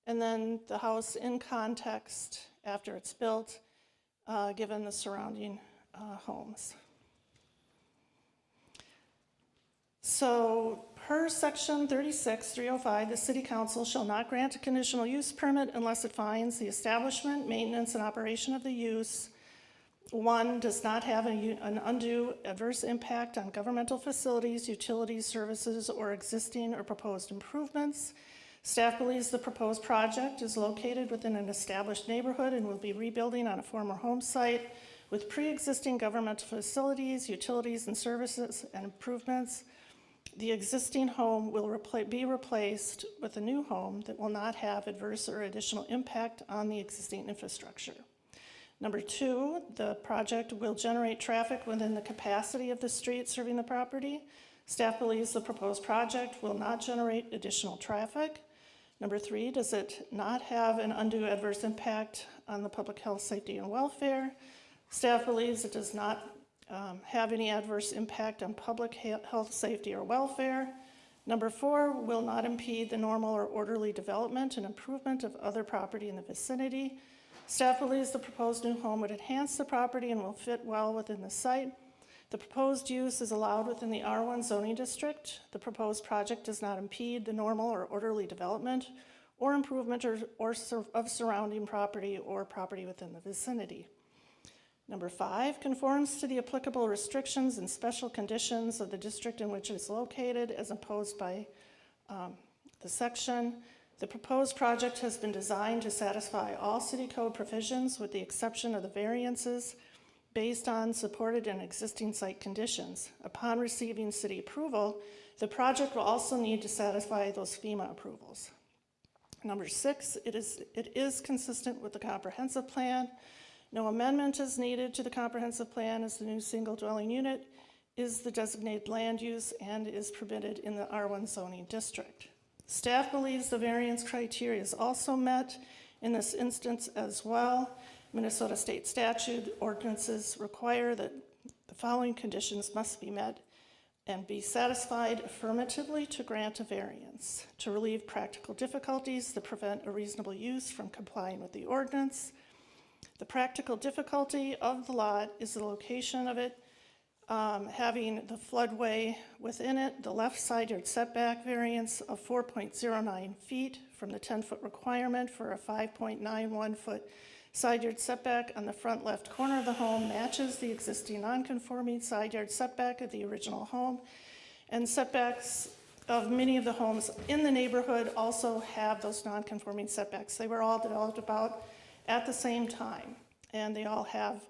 and then the house in context after it's built, given the surrounding homes. So per section 36-305, the city council shall not grant a conditional use permit unless it finds the establishment, maintenance, and operation of the use, one, does not have an undue adverse impact on governmental facilities, utilities, services, or existing or proposed improvements. Staff believes the proposed project is located within an established neighborhood and will be rebuilding on a former home site with pre-existing governmental facilities, utilities, and services and improvements. The existing home will be replaced with a new home that will not have adverse or additional impact on the existing infrastructure. Number two, the project will generate traffic within the capacity of the street serving the property. Staff believes the proposed project will not generate additional traffic. Number three, does it not have an undue adverse impact on the public health, safety, and welfare? Staff believes it does not have any adverse impact on public health, safety, or welfare. Number four, will not impede the normal or orderly development and improvement of other property in the vicinity. Staff believes the proposed new home would enhance the property and will fit well within the site. The proposed use is allowed within the R1 zoning district. The proposed project does not impede the normal or orderly development or improvement of surrounding property or property within the vicinity. Number five, conforms to the applicable restrictions and special conditions of the district in which it is located as imposed by the section. The proposed project has been designed to satisfy all city code provisions with the exception of the variances based on supported and existing site conditions. Upon receiving city approval, the project will also need to satisfy those FEMA approvals. Number six, it is consistent with the comprehensive plan. No amendment is needed to the comprehensive plan as the new single dwelling unit is the designated land use and is permitted in the R1 zoning district. Staff believes the variance criteria is also met in this instance as well. Minnesota state statute ordinances require that the following conditions must be met and be satisfied affirmatively to grant a variance: to relieve practical difficulties that prevent a reasonable use from complying with the ordinance. The practical difficulty of the lot is the location of it, having the floodway within it, the left side yard setback variance of 4.09 feet from the 10-foot requirement for a 5.91-foot side yard setback on the front left corner of the home matches the existing non-conforming side yard setback of the original home, and setbacks of many of the homes in the neighborhood also have those non-conforming setbacks. They were all developed about at the same time, and they all have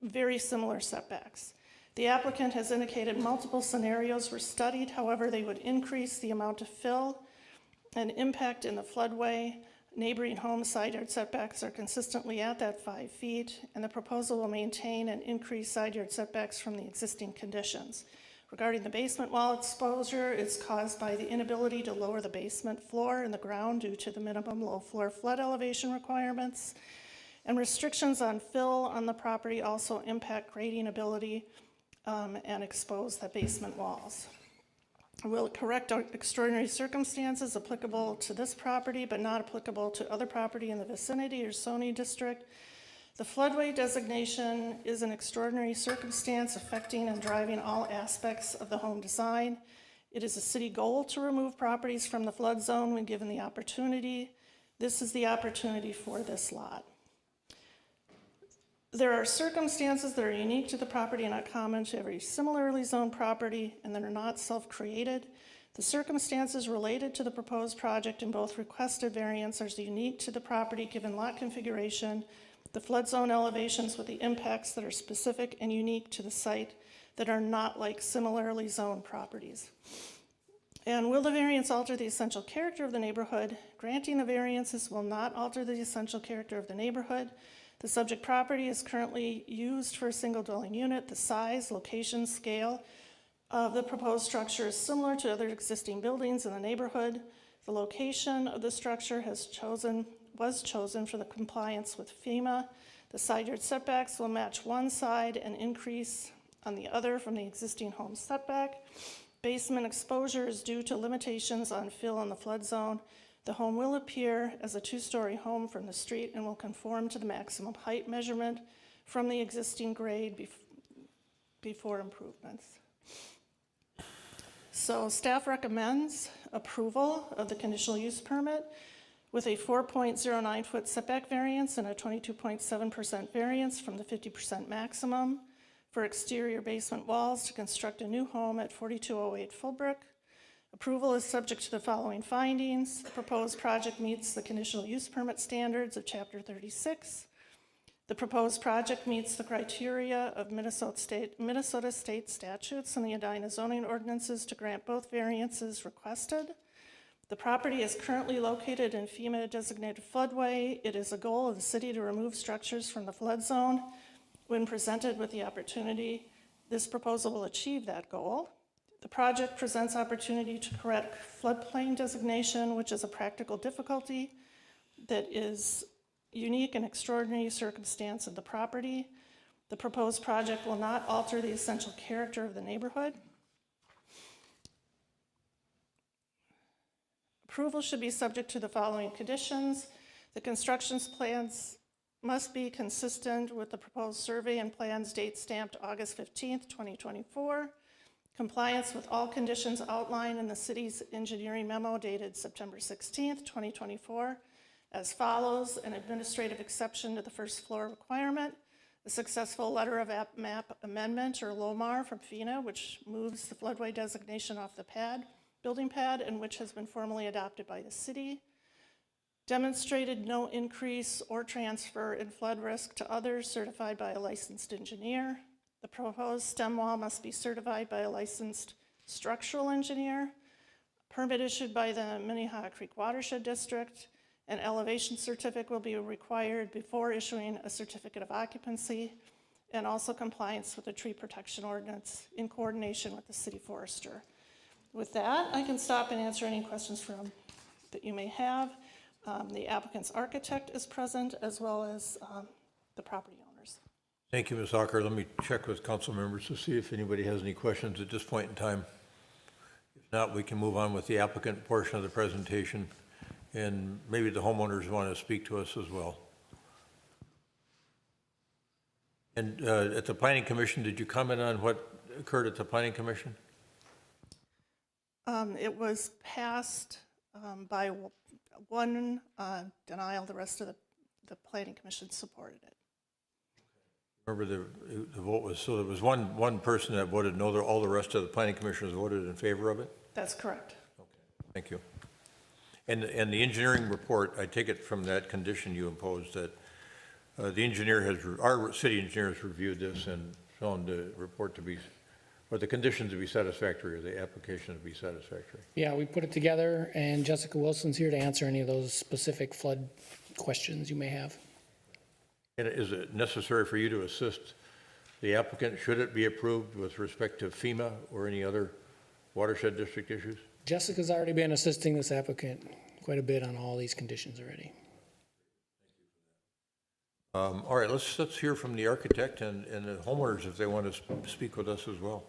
very similar setbacks. The applicant has indicated multiple scenarios were studied. However, they would increase the amount of fill and impact in the floodway. Neighboring home side yard setbacks are consistently at that 5 feet, and the proposal will maintain and increase side yard setbacks from the existing conditions. Regarding the basement wall exposure, it's caused by the inability to lower the basement floor in the ground due to the minimum low floor flood elevation requirements. And restrictions on fill on the property also impact grading ability and expose the basement walls. Will it correct extraordinary circumstances applicable to this property but not applicable to other property in the vicinity or zoning district? The floodway designation is an extraordinary circumstance affecting and driving all aspects of the home design. It is a city goal to remove properties from the flood zone when given the opportunity. This is the opportunity for this lot. There are circumstances that are unique to the property and not common to every similarly zoned property and that are not self-created. The circumstances related to the proposed project in both requested variants are unique to the property given lot configuration, the flood zone elevations with the impacts that are specific and unique to the site that are not like similarly zoned properties. And will the variance alter the essential character of the neighborhood? Granting the variances will not alter the essential character of the neighborhood. The subject property is currently used for a single dwelling unit. The size, location, scale of the proposed structure is similar to other existing buildings in the neighborhood. The location of the structure was chosen for the compliance with FEMA. The side yard setbacks will match one side and increase on the other from the existing home setback. Basement exposure is due to limitations on fill in the flood zone. The home will appear as a two-story home from the street and will conform to the maximum height measurement from the existing grade before improvements. So staff recommends approval of the conditional use permit with a 4.09 foot setback variance and a 22.7% variance from the 50% maximum for exterior basement walls to construct a new home at 4208 Fullbrook. Approval is subject to the following findings. The proposed project meets the conditional use permit standards of Chapter 36. The proposed project meets the criteria of Minnesota state statutes and the Edina zoning ordinances to grant both variances requested. The property is currently located in FEMA-designated floodway. It is a goal of the city to remove structures from the flood zone. When presented with the opportunity, this proposal will achieve that goal. The project presents opportunity to correct floodplain designation, which is a practical difficulty that is unique and extraordinary circumstance of the property. The proposed project will not alter the essential character of the neighborhood. Approval should be subject to the following conditions. The construction plans must be consistent with the proposed survey and plans date stamped August 15th, 2024. Compliance with all conditions outlined in the city's engineering memo dated September 16th, 2024 as follows: an administrative exception to the first floor requirement, a successful letter of map amendment or LOMAR from FEMA, which moves the floodway designation off the building pad and which has been formally adopted by the city. Demonstrated no increase or transfer in flood risk to others certified by a licensed engineer. The proposed stem wall must be certified by a licensed structural engineer. Permit issued by the Minnehaha Creek Watershed District. An elevation certificate will be required before issuing a certificate of occupancy, and also compliance with the tree protection ordinance in coordination with the city forester. With that, I can stop and answer any questions that you may have. The applicant's architect is present, as well as the property owners. Thank you, Ms. Ocker. Let me check with council members to see if anybody has any questions at this point in time. If not, we can move on with the applicant portion of the presentation, and maybe the homeowners want to speak to us as well. And at the Planning Commission, did you comment on what occurred at the Planning Commission? It was passed by one denial. The rest of the Planning Commission supported it. Remember the vote was, so there was one person that voted no, all the rest of the Planning Commissioners voted in favor of it? That's correct. Okay, thank you. And the engineering report, I take it from that condition you imposed that the engineer our city engineer has reviewed this and found the report to be, or the conditions to be satisfactory, or the application to be satisfactory. Yeah, we put it together, and Jessica Wilson's here to answer any of those specific flood questions you may have. And is it necessary for you to assist the applicant, should it be approved with respect to FEMA or any other watershed district issues? Jessica's already been assisting this applicant quite a bit on all these conditions already. All right, let's hear from the architect and the homeowners if they want to speak with us as well.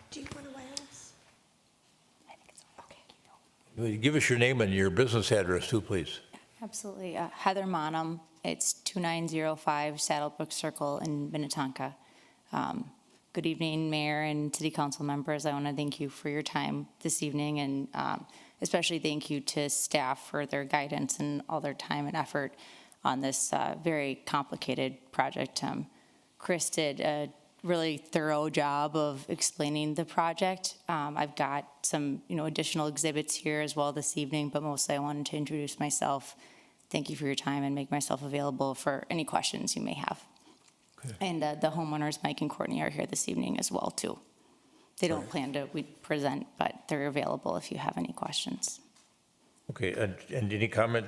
Do you want a wireless? Give us your name and your business address too, please. Absolutely. Heather Monum. It's 2905 Saddlebrook Circle in Minnetonka. Good evening, Mayor and City Council members. I want to thank you for your time this evening, and especially thank you to staff for their guidance and all their time and effort on this very complicated project. Chris did a really thorough job of explaining the project. I've got some, additional exhibits here as well this evening, but mostly I wanted to introduce myself. Thank you for your time and make myself available for any questions you may have. Okay. And the homeowners, Mike and Courtney, are here this evening as well too. They don't plan to present, but they're available if you have any questions. Okay, and any comment?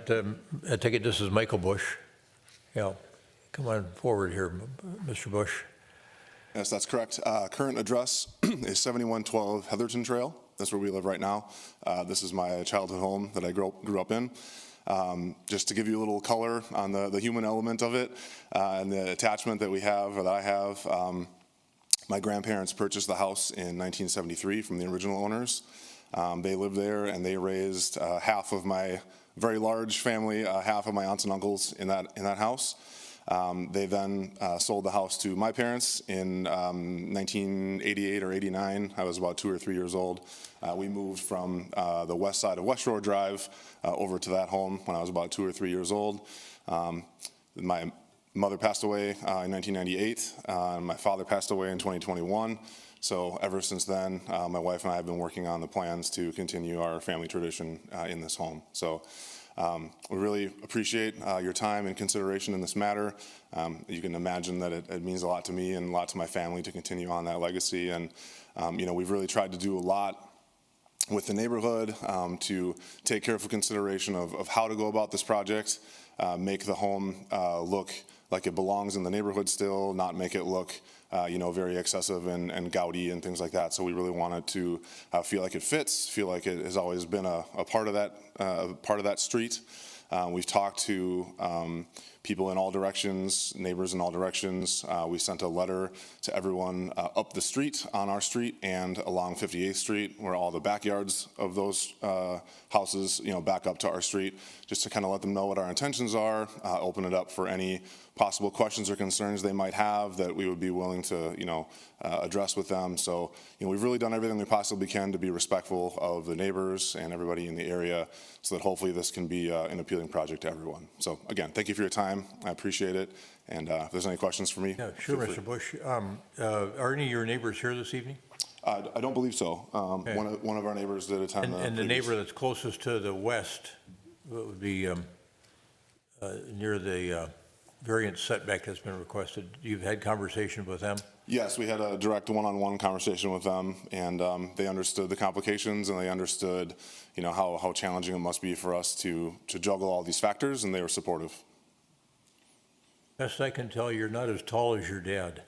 I take it this is Michael Bush. Yeah, come on forward here, Mr. Bush. Yes, that's correct. Current address is 7112 Heatherton Trail. That's where we live right now. This is my childhood home that I grew up in. Just to give you a little color on the human element of it and the attachment that we have, or that I have, my grandparents purchased the house in 1973 from the original owners. They lived there and they raised half of my very large family, half of my aunts and uncles in that house. They then sold the house to my parents in 1988 or 89. I was about 2 or 3 years old. We moved from the west side of West Shore Drive over to that home when I was about 2 or 3 years old. My mother passed away in 1998. My father passed away in 2021. So ever since then, my wife and I have been working on the plans to continue our family tradition in this home. So we really appreciate your time and consideration in this matter. You can imagine that it means a lot to me and a lot to my family to continue on that legacy. And, we've really tried to do a lot with the neighborhood to take careful consideration of how to go about this project, make the home look like it belongs in the neighborhood still, not make it look very excessive and gaudy and things like that. So we really wanted to feel like it fits, feel like it has always been a part of that street. We've talked to people in all directions, neighbors in all directions. We sent a letter to everyone up the street, on our street, and along 58th Street, where all the backyards of those houses, back up to our street, just to kind of let them know what our intentions are, open it up for any possible questions or concerns they might have that we would be willing to, address with them. So, we've really done everything we possibly can to be respectful of the neighbors and everybody in the area so that hopefully this can be an appealing project to everyone. So again, thank you for your time. I appreciate it. And if there's any questions for me. Yeah, sure, Mr. Bush. Are any of your neighbors here this evening? I don't believe so. Okay. One of our neighbors did attend. And the neighbor that's closest to the west would be near the variance setback that's been requested. You've had conversation with them? Yes, we had a direct one-on-one conversation with them, and they understood the complications, and they understood, how challenging it must be for us to juggle all these factors, and they were supportive. Best I can tell, you're not as tall as your dad.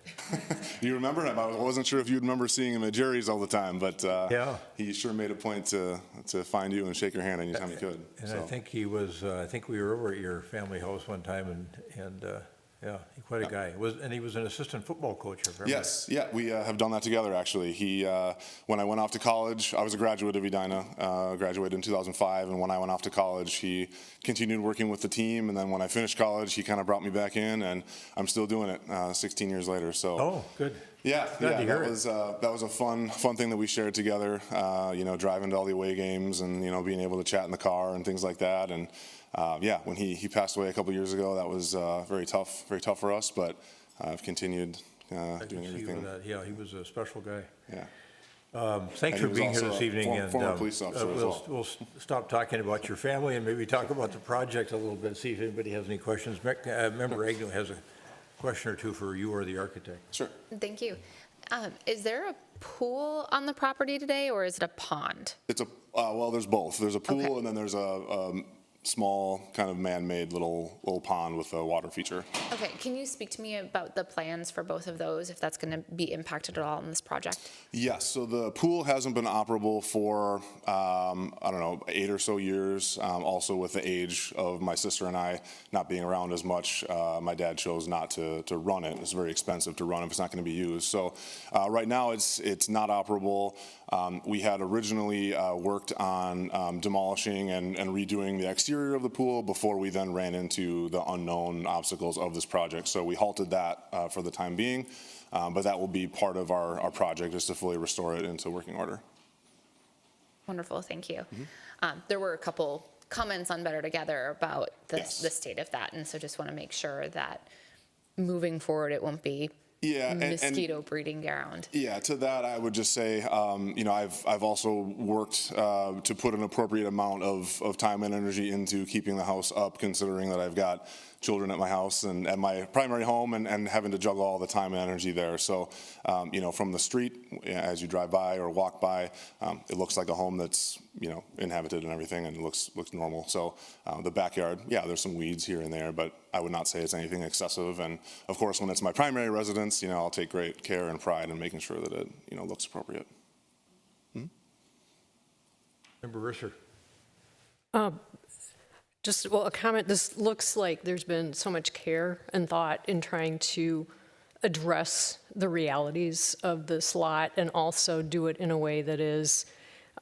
You remember him? I wasn't sure if you remember seeing him at Jerry's all the time, but yeah, he sure made a point to find you and shake your hand anytime he could. And so. I think he was. I think we were over at your family house one time, and yeah, quite a guy. And he was an assistant football coach. Yes, yeah, we have done that together actually. He, when I went off to college, I was a graduate of Edina, graduated in 2005, and when I went off to college, he continued working with the team, and then when I finished college, he kind of brought me back in, and I'm still doing it 16 years later. So. Oh, good. Yeah, that was a fun thing that we shared together. Driving to all the away games and being able to chat in the car and things like that. And when he passed away a couple years ago, that was very tough for us. But I've continued doing everything. Yeah, he was a special guy. Yeah. Thanks for being here this evening. Former police officer as well. We'll stop talking about your family and maybe talk about the project a little bit. See if anybody has any questions. Member Agnew has a question or two for you or the architect. Sure. Thank you. Is there a pool on the property today, or is it a pond? It's well, there's both. There's a pool, and then there's a small kind of man-made little pond with a water feature. Okay, can you speak to me about the plans for both of those, if that's going to be impacted at all in this project? Yes, so the pool hasn't been operable for, I don't know, 8 or so years. Also with the age of my sister and I not being around as much, my dad chose not to run it. It's very expensive to run if it's not going to be used. So right now it's not operable. We had originally worked on demolishing and redoing the exterior of the pool before we then ran into the unknown obstacles of this project. So we halted that for the time being. But that will be part of our project, is to fully restore it into working order. Wonderful, thank you. There were a couple comments on Better Together about the state of that, and so just want to make sure that moving forward it won't be mosquito breeding ground. Yeah, to that I would just say, you know, I've also worked to put an appropriate amount of time and energy into keeping the house up, considering that I've got children at my house and at my primary home, and having to juggle all the time and energy there. So, you know, from the street, as you drive by or walk by, it looks like a home that's, you know, inhabited and everything, and it looks normal. So the backyard, yeah, there's some weeds here and there, but I would not say it's anything excessive. And of course, when it's my primary residence, you know, I'll take great care and pride in making sure that it, you know, looks appropriate. Member Risser. Just, well, a comment. This looks like there's been so much care and thought in trying to address the realities of this lot and also do it in a way that is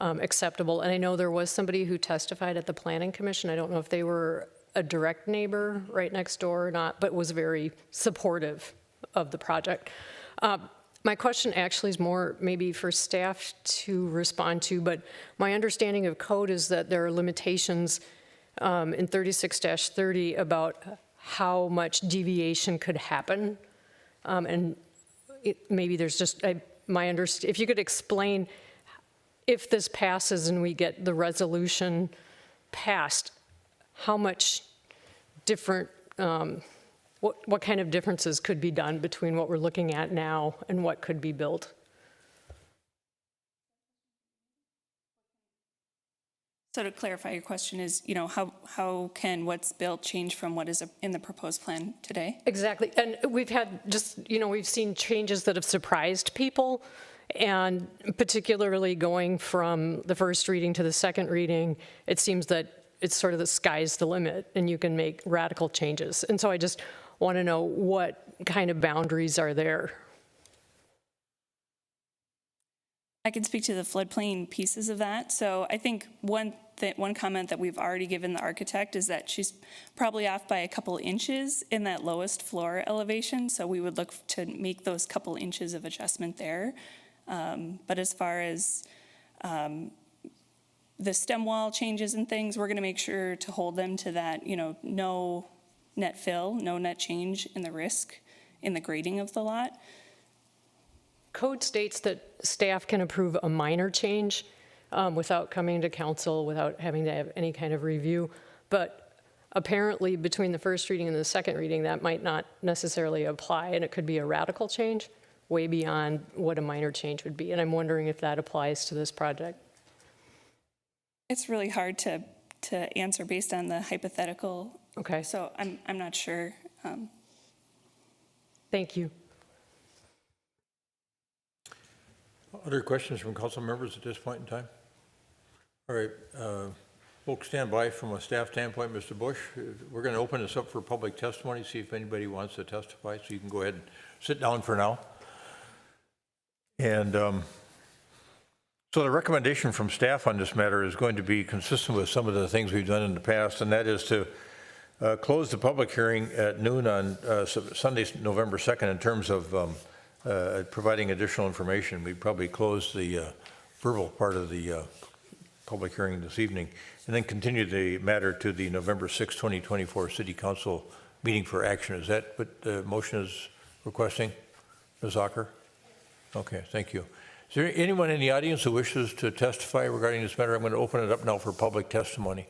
acceptable. And I know there was somebody who testified at the Planning Commission. I don't know if they were a direct neighbor right next door or not, but was very supportive of the project. My question actually is more maybe for staff to respond to, but my understanding of code is that there are limitations in 36-30 about how much deviation could happen. And maybe there's just, if you could explain, if this passes and we get the resolution passed, how much different, what kind of differences could be done between what we're looking at now and what could be built? So to clarify, your question is, you know, how can what's built change from what is in the proposed plan today? Exactly. And we've had just, you know, we've seen changes that have surprised people, and particularly going from the first reading to the second reading, it seems that it's sort of the sky's the limit and you can make radical changes. And so I just want to know what kind of boundaries are there. I can speak to the floodplain pieces of that. So I think one comment that we've already given the architect is that she's probably off by a couple inches in that lowest floor elevation. So we would look to make those couple inches of adjustment there. But as far as the stem wall changes and things, we're going to make sure to hold them to that, you know, no net fill, no net change in the risk in the grading of the lot. Code states that staff can approve a minor change without coming to council, without having to have any kind of review. But apparently between the first reading and the second reading, that might not necessarily apply, and it could be a radical change way beyond what a minor change would be. And I'm wondering if that applies to this project. It's really hard to answer based on the hypothetical. Okay. So I'm not sure. Thank you. Other questions from council members at this point in time? All right, folks, stand by from a staff standpoint. Mr. Bush, we're going to open this up for public testimony, see if anybody wants to testify, so you can go ahead and sit down for now. And so the recommendation from staff on this matter is going to be consistent with some of the things we've done in the past, and that is to close the public hearing at noon on Sunday, November 2nd, in terms of providing additional information. We probably close the verbal part of the public hearing this evening, and then continue the matter to the November 6, 2024 City Council meeting for action. Is that what the motion is requesting, Ms. Ocker? Okay, thank you. Is there anyone in the audience who wishes to testify regarding this matter? I'm going to open it up now for public testimony.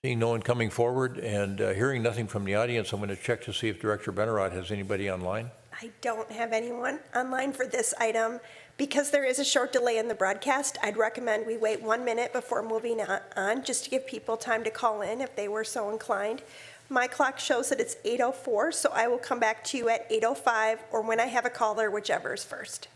Seeing no one coming forward and hearing nothing from the audience, I'm going to check to see if Director Benarott has anybody online. I don't have anyone online for this item, Because there is a short delay in the broadcast, I'd recommend we wait 1 minute before moving on, just to give people time to call in if they were so inclined. My clock shows that it's 8:04, so I will come back to you at 8:05 or when I have a caller, whichever is first.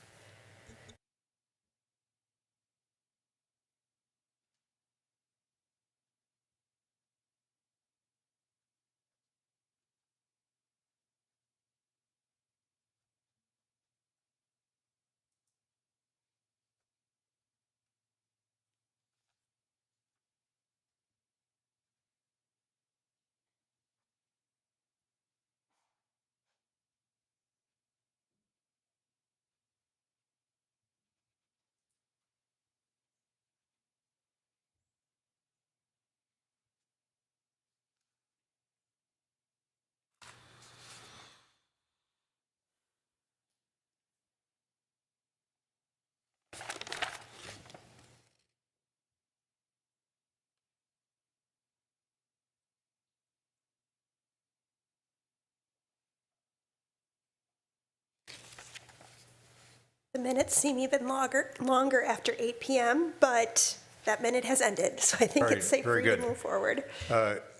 The minutes seem even longer after 8 p.m., but that minute has ended, so I think it's safe for you to move forward.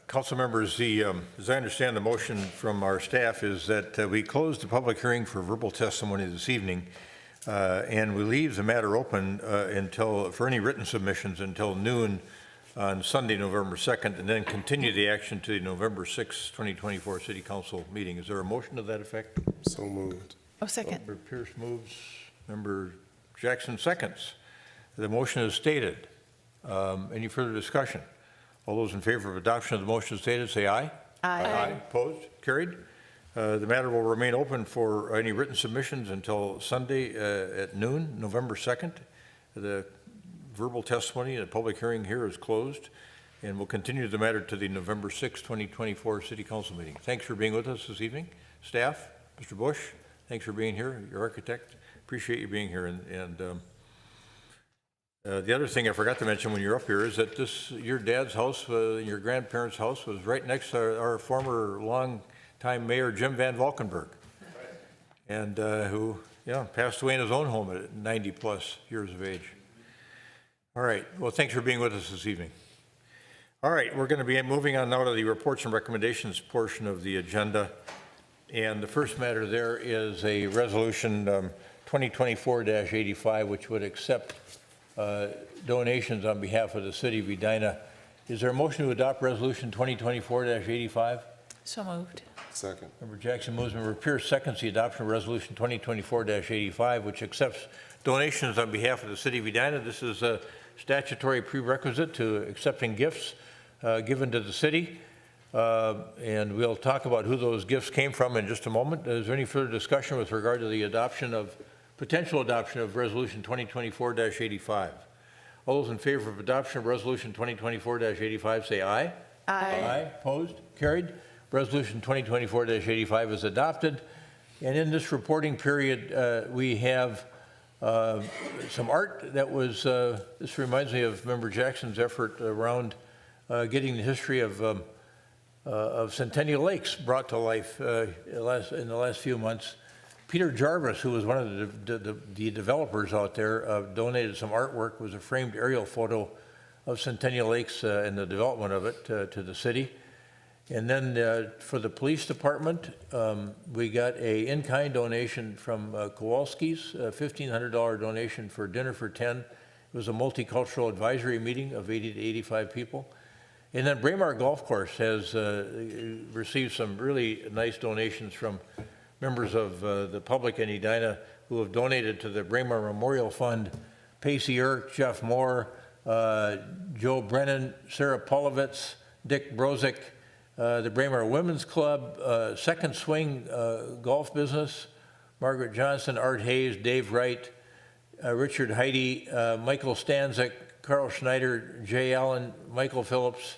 Council members, as I understand, the motion from our staff is that we close the public hearing for verbal testimony this evening, and we leave the matter open for any written submissions until noon on Sunday, November 2nd, and then continue the action to the November 6th, 2024 City Council meeting. Is there a motion to that effect? So moved. Oh, second. Member Pierce moves. Member Jackson seconds. The motion is stated. Any further discussion? All those in favor of adoption of the motion stated, say aye. Aye. Opposed? Carried. The matter will remain open for any written submissions until Sunday at noon, November 2nd. The verbal testimony and the public hearing here is closed, and we'll continue the matter to the November 6th, 2024 City Council meeting. Thanks for being with us this evening. Staff, Mr. Bush, thanks for being here. Your architect, appreciate you being here. The other thing I forgot to mention when you're up here is that your dad's house, your grandparents' house, was right next to our former longtime mayor, Jim Van Valkenburg, and who passed away in his own home at 90 plus years of age. All right, well, thanks for being with us this evening. All right, we're going to be moving on now to the reports and recommendations portion of the agenda. And the first matter there is a resolution 2024-85, which would accept donations on behalf of the city of Edina. Is there a motion to adopt resolution 2024-85? So moved. Second. Member Jackson moves. Member Pierce seconds the adoption of resolution 2024-85, which accepts donations on behalf of the city of Edina. This is a statutory prerequisite to accepting gifts given to the city. And we'll talk about who those gifts came from in just a moment. Is there any further discussion with regard to the potential adoption of resolution 2024-85? All those in favor of adoption of resolution 2024-85 say aye. Aye. Opposed? Carried. Resolution 2024-85 is adopted. And in this reporting period, we have some art that was, this reminds me of Member Jackson's effort around getting the history of Centennial Lakes brought to life in the last few months. Peter Jarvis, who was one of the developers out there, donated some artwork. It was a framed aerial photo of Centennial Lakes and the development of it to the city. And then for the police department, we got a in-kind donation from Kowalski's, a $1,500 donation for dinner for 10. It was a multicultural advisory meeting of 80 to 85 people. And then Braemar Golf Course has received some really nice donations from members of the public in Edina who have donated to the Braemar Memorial Fund. Pacey Irk, Jeff Moore, Joe Brennan, Sarah Polovitz, Dick Brozick, the Braemar Women's Club, Second Swing Golf Business, Margaret Johnson, Art Hayes, Dave Wright, Richard Heidi, Michael Stanzik, Carl Schneider, Jay Allen, Michael Phillips,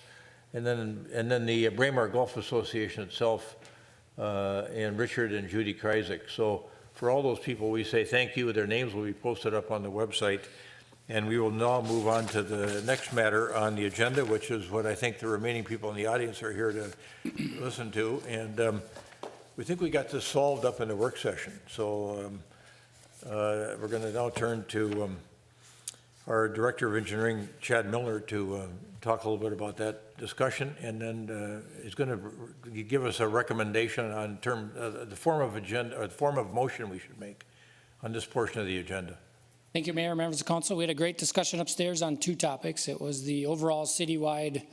and then the Braemar Golf Association itself, and Richard and Judy Kreisig. So for all those people, we say thank you. Their names will be posted up on the website. And we will now move on to the next matter on the agenda, which is what I think the remaining people in the audience are here to listen to. And we think we got this solved up in the work session. So We're going to now turn to our Director of Engineering, Chad Miller, to talk a little bit about that discussion, and then he's going to give us a recommendation on the form of agenda, or the form of motion we should make on this portion of the agenda. Thank you, Mayor, members of council. We had a great discussion upstairs on two topics. It was the overall citywide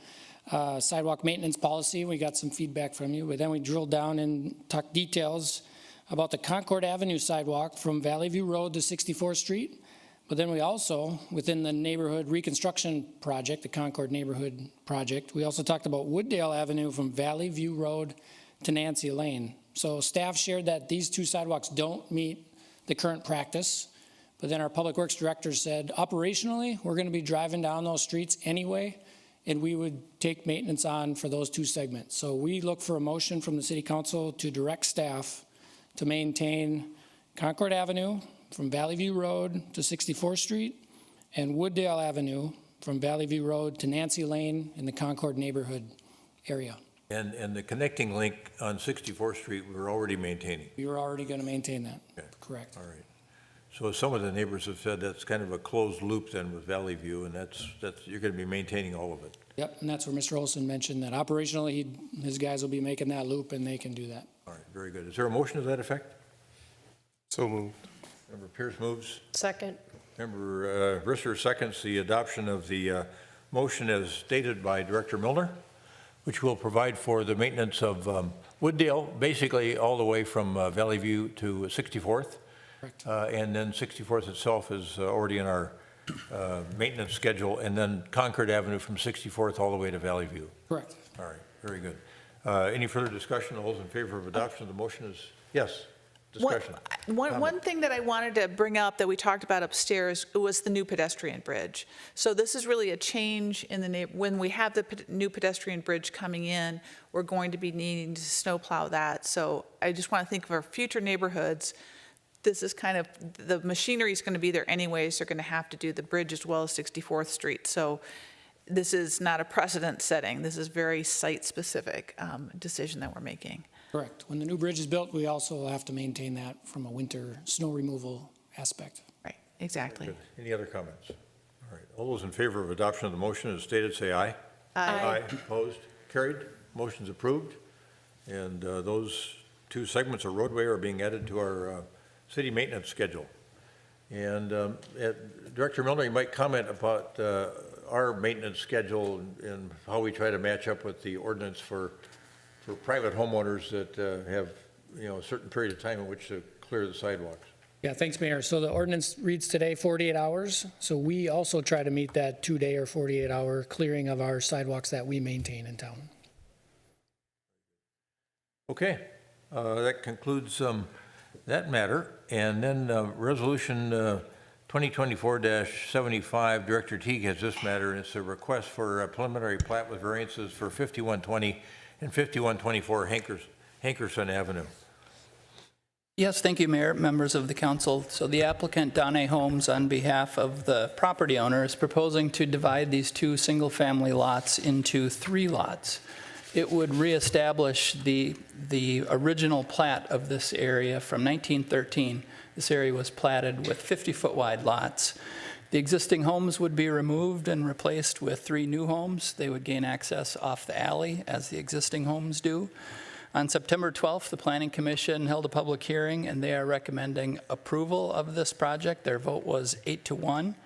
sidewalk maintenance policy. We got some feedback from you, but then we drilled down and talked details about the Concord Avenue sidewalk from Valley View Road to 64th Street. But then we also, within the neighborhood reconstruction project, the Concord neighborhood project, we also talked about Wooddale Avenue from Valley View Road to Nancy Lane. So staff shared that these two sidewalks don't meet the current practice. But then our Public Works Director said, operationally, we're going to be driving down those streets anyway, and we would take maintenance on for those two segments. So we look for a motion from the City Council to direct staff to maintain Concord Avenue from Valley View Road to 64th Street and Wooddale Avenue from Valley View Road to Nancy Lane in the Concord neighborhood area. And the connecting link on 64th Street, we're already maintaining. We were already going to maintain that. Okay. Correct. All right. So some of the neighbors have said that's kind of a closed loop then with Valley View, and that's you're going to be maintaining all of it. Yep, and that's where Mr. Olson mentioned that operationally his guys will be making that loop and they can do that. All right, very good. Is there a motion to that effect? So moved. Member Pierce moves. Second. Member Risser seconds the adoption of the motion as stated by Director Milner, which will provide for the maintenance of Wooddale, basically all the way from Valley View to 64th. Correct. And then 64th itself is already in our maintenance schedule, and then Concord Avenue from 64th all the way to Valley View. Correct. All right, very good. Any further discussion? All those in favor of adoption of the motion is, yes, discussion. One thing that I wanted to bring up that we talked about upstairs was the new pedestrian bridge. So this is really a change in the, when we have the new pedestrian bridge coming in, we're going to be needing to snowplow that. So I just want to think of our future neighborhoods. This is kind of, the machinery is going to be there anyways. They're going to have to do the bridge as well as 64th Street. So this is not a precedent setting. This is very site-specific decision that we're making. Correct. When the new bridge is built, we also will have to maintain that from a winter snow removal aspect. Right, exactly. Good. Any other comments? All right, all those in favor of adoption of the motion as stated, say aye. Aye. Opposed? Carried. Motion's approved. And those two segments of roadway are being added to our city maintenance schedule. And Director Milner, you might comment about our maintenance schedule and how we try to match up with the ordinance for private homeowners that have, a certain period of time in which to clear the sidewalks. Yeah, thanks, Mayor. So the ordinance reads today 48 hours. So we also try to meet that 2-day or 48-hour clearing of our sidewalks that we maintain in town. Okay, that concludes that matter. And then Resolution 2024-75, Director Teague has this matter, and it's a request for a preliminary plat with variances for 5120 and 5124 Hankerson Avenue. Yes, thank you, Mayor, members of the council. So the applicant, Donna Holmes, on behalf of the property owner, is proposing to divide these two single-family lots into 3 lots. It would reestablish the original plat of this area from 1913. This area was platted with 50-foot wide lots. The existing homes would be removed and replaced with 3 new homes. They would gain access off the alley as the existing homes do. On September 12th, the Planning Commission held a public hearing, and they are recommending approval of this project. Their vote was 8-1.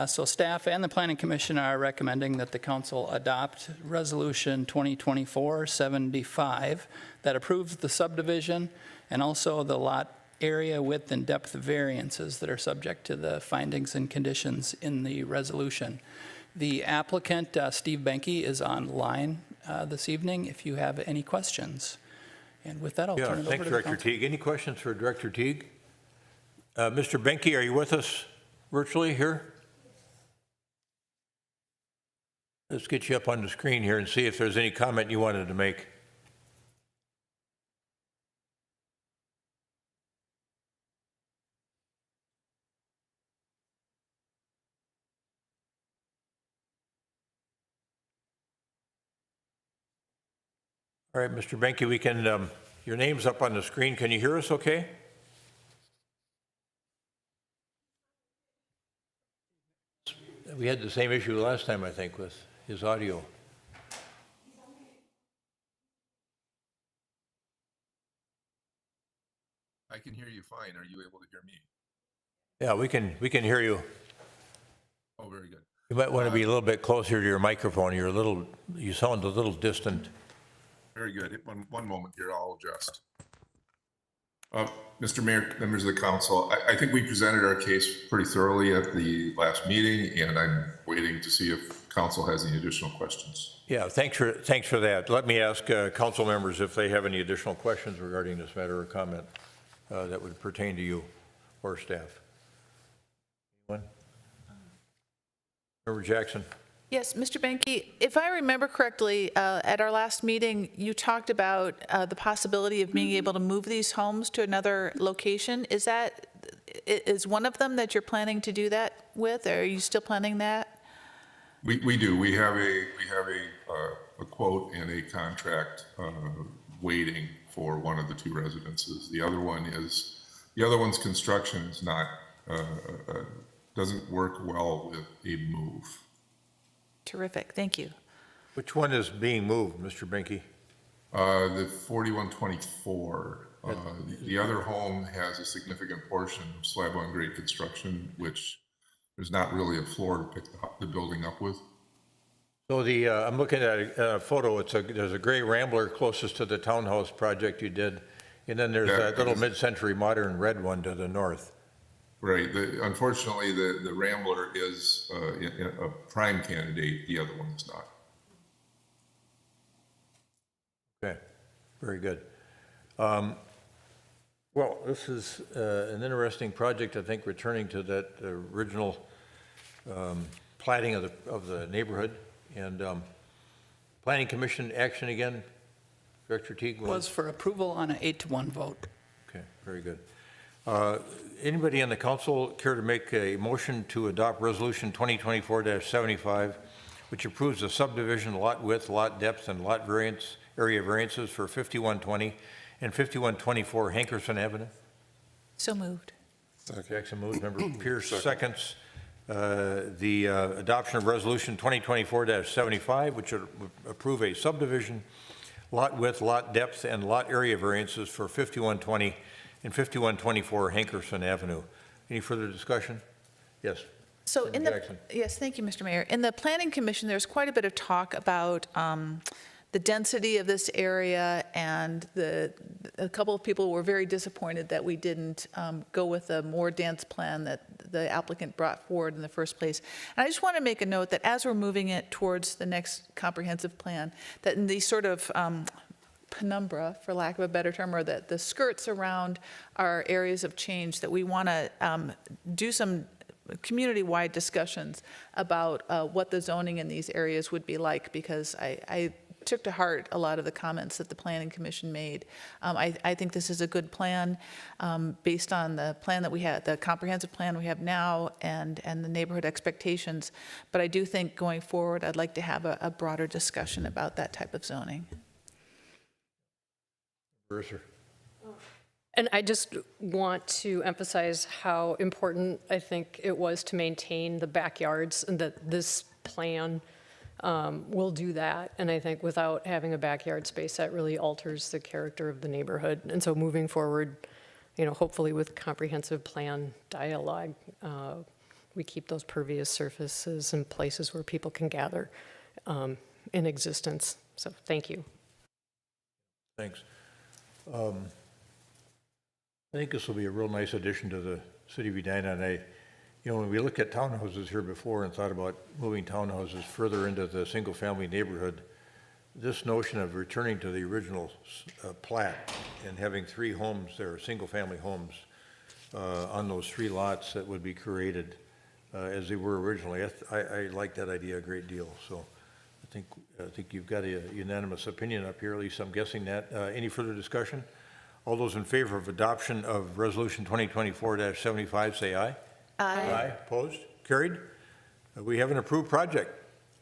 So staff and the Planning Commission are recommending that the council adopt Resolution 2024-75 that approves the subdivision and also the lot area width and depth variances that are subject to the findings and conditions in the resolution. The applicant, Steve Benke, is online this evening if you have any questions. And with that, I'll turn it over to the Thanks, Director Teague. Any questions for Director Teague? Mr. Benke, are you with us virtually here? Let's get you up on the screen here and see if there's any comment you wanted to make. All right, Mr. Benke, we can, your name's up on the screen. Can you hear us okay? We had the same issue last time, I think, with his audio. I can hear you fine. Are you able to hear me? Yeah, we can hear you. Oh, very good. You might want to be a little bit closer to your microphone. You sound a little distant. Very good. One moment here, I'll adjust. Mr. Mayor, members of the council, I think we presented our case pretty thoroughly at the last meeting, and I'm waiting to see if council has any additional questions. Yeah, thanks for that. Let me ask council members if they have any additional questions regarding this matter or comment that would pertain to you or staff. Anyone? Member Jackson. Yes, Mr. Benke, if I remember correctly, at our last meeting, you talked about the possibility of being able to move these homes to another location. Is one of them that you're planning to do that with, or are you still planning that? We do. We have a quote and a contract waiting for one of the two residences. The other one's construction is not doesn't work well with a move. Terrific, thank you. Which one is being moved, Mr. Benke? The 4124. The other home has a significant portion of slab on grade construction, which there's not really a floor to pick the building up with. So I'm looking at a photo. There's a gray Rambler closest to the townhouse project you did, and then there's that little mid-century modern red one to the north. Right. Unfortunately, the Rambler is a prime candidate. The other one is not. Okay, very good. Well, this is an interesting project, I think, returning to that original platting of the neighborhood. And Planning Commission action again, Director Teague? Was for approval on an 8-to-1 vote. Okay, very good. Anybody on the council care to make a motion to adopt Resolution 2024-75, which approves the subdivision lot width, lot depth, and lot area variances for 5120 and 5124 Hankerson Avenue? So moved. Jackson moves. Member Pierce seconds. The adoption of Resolution 2024-75, which would approve a subdivision lot width, lot depth, and lot area variances for 5120 and 5124 Hankerson Avenue. Any further discussion? Yes. So Jackson. yes, thank you, Mr. Mayor. In the Planning Commission, there's quite a bit of talk about the density of this area, and a couple of people were very disappointed that we didn't go with a more dense plan that the applicant brought forward in the first place. And I just want to make a note that as we're moving it towards the next comprehensive plan, that in these sort of penumbra, for lack of a better term, or the skirts around our areas of change, that we want to do some community-wide discussions about what the zoning in these areas would be like, because I took to heart a lot of the comments that the Planning Commission made. I think this is a good plan based on the plan that we had, the comprehensive plan we have now, and the neighborhood expectations. But I do think going forward, I'd like to have a broader discussion about that type of zoning. Mercer. And I just want to emphasize how important I think it was to maintain the backyards, and that this plan will do that. And I think without having a backyard space, that really alters the character of the neighborhood. And so moving forward, hopefully with comprehensive plan dialogue, we keep those pervious surfaces and places where people can gather in existence. So thank you. Thanks. I think this will be a real nice addition to the city of Edina. And when we looked at townhouses here before and thought about moving townhouses further into the single-family neighborhood, this notion of returning to the original plat and having 3 homes there, single-family homes, on those 3 lots that would be created as they were originally, I like that idea a great deal. So I think you've got a unanimous opinion up here, at least I'm guessing that. Any further discussion? All those in favor of adoption of Resolution 2024-75, say aye. Aye. Opposed? Carried. We have an approved project.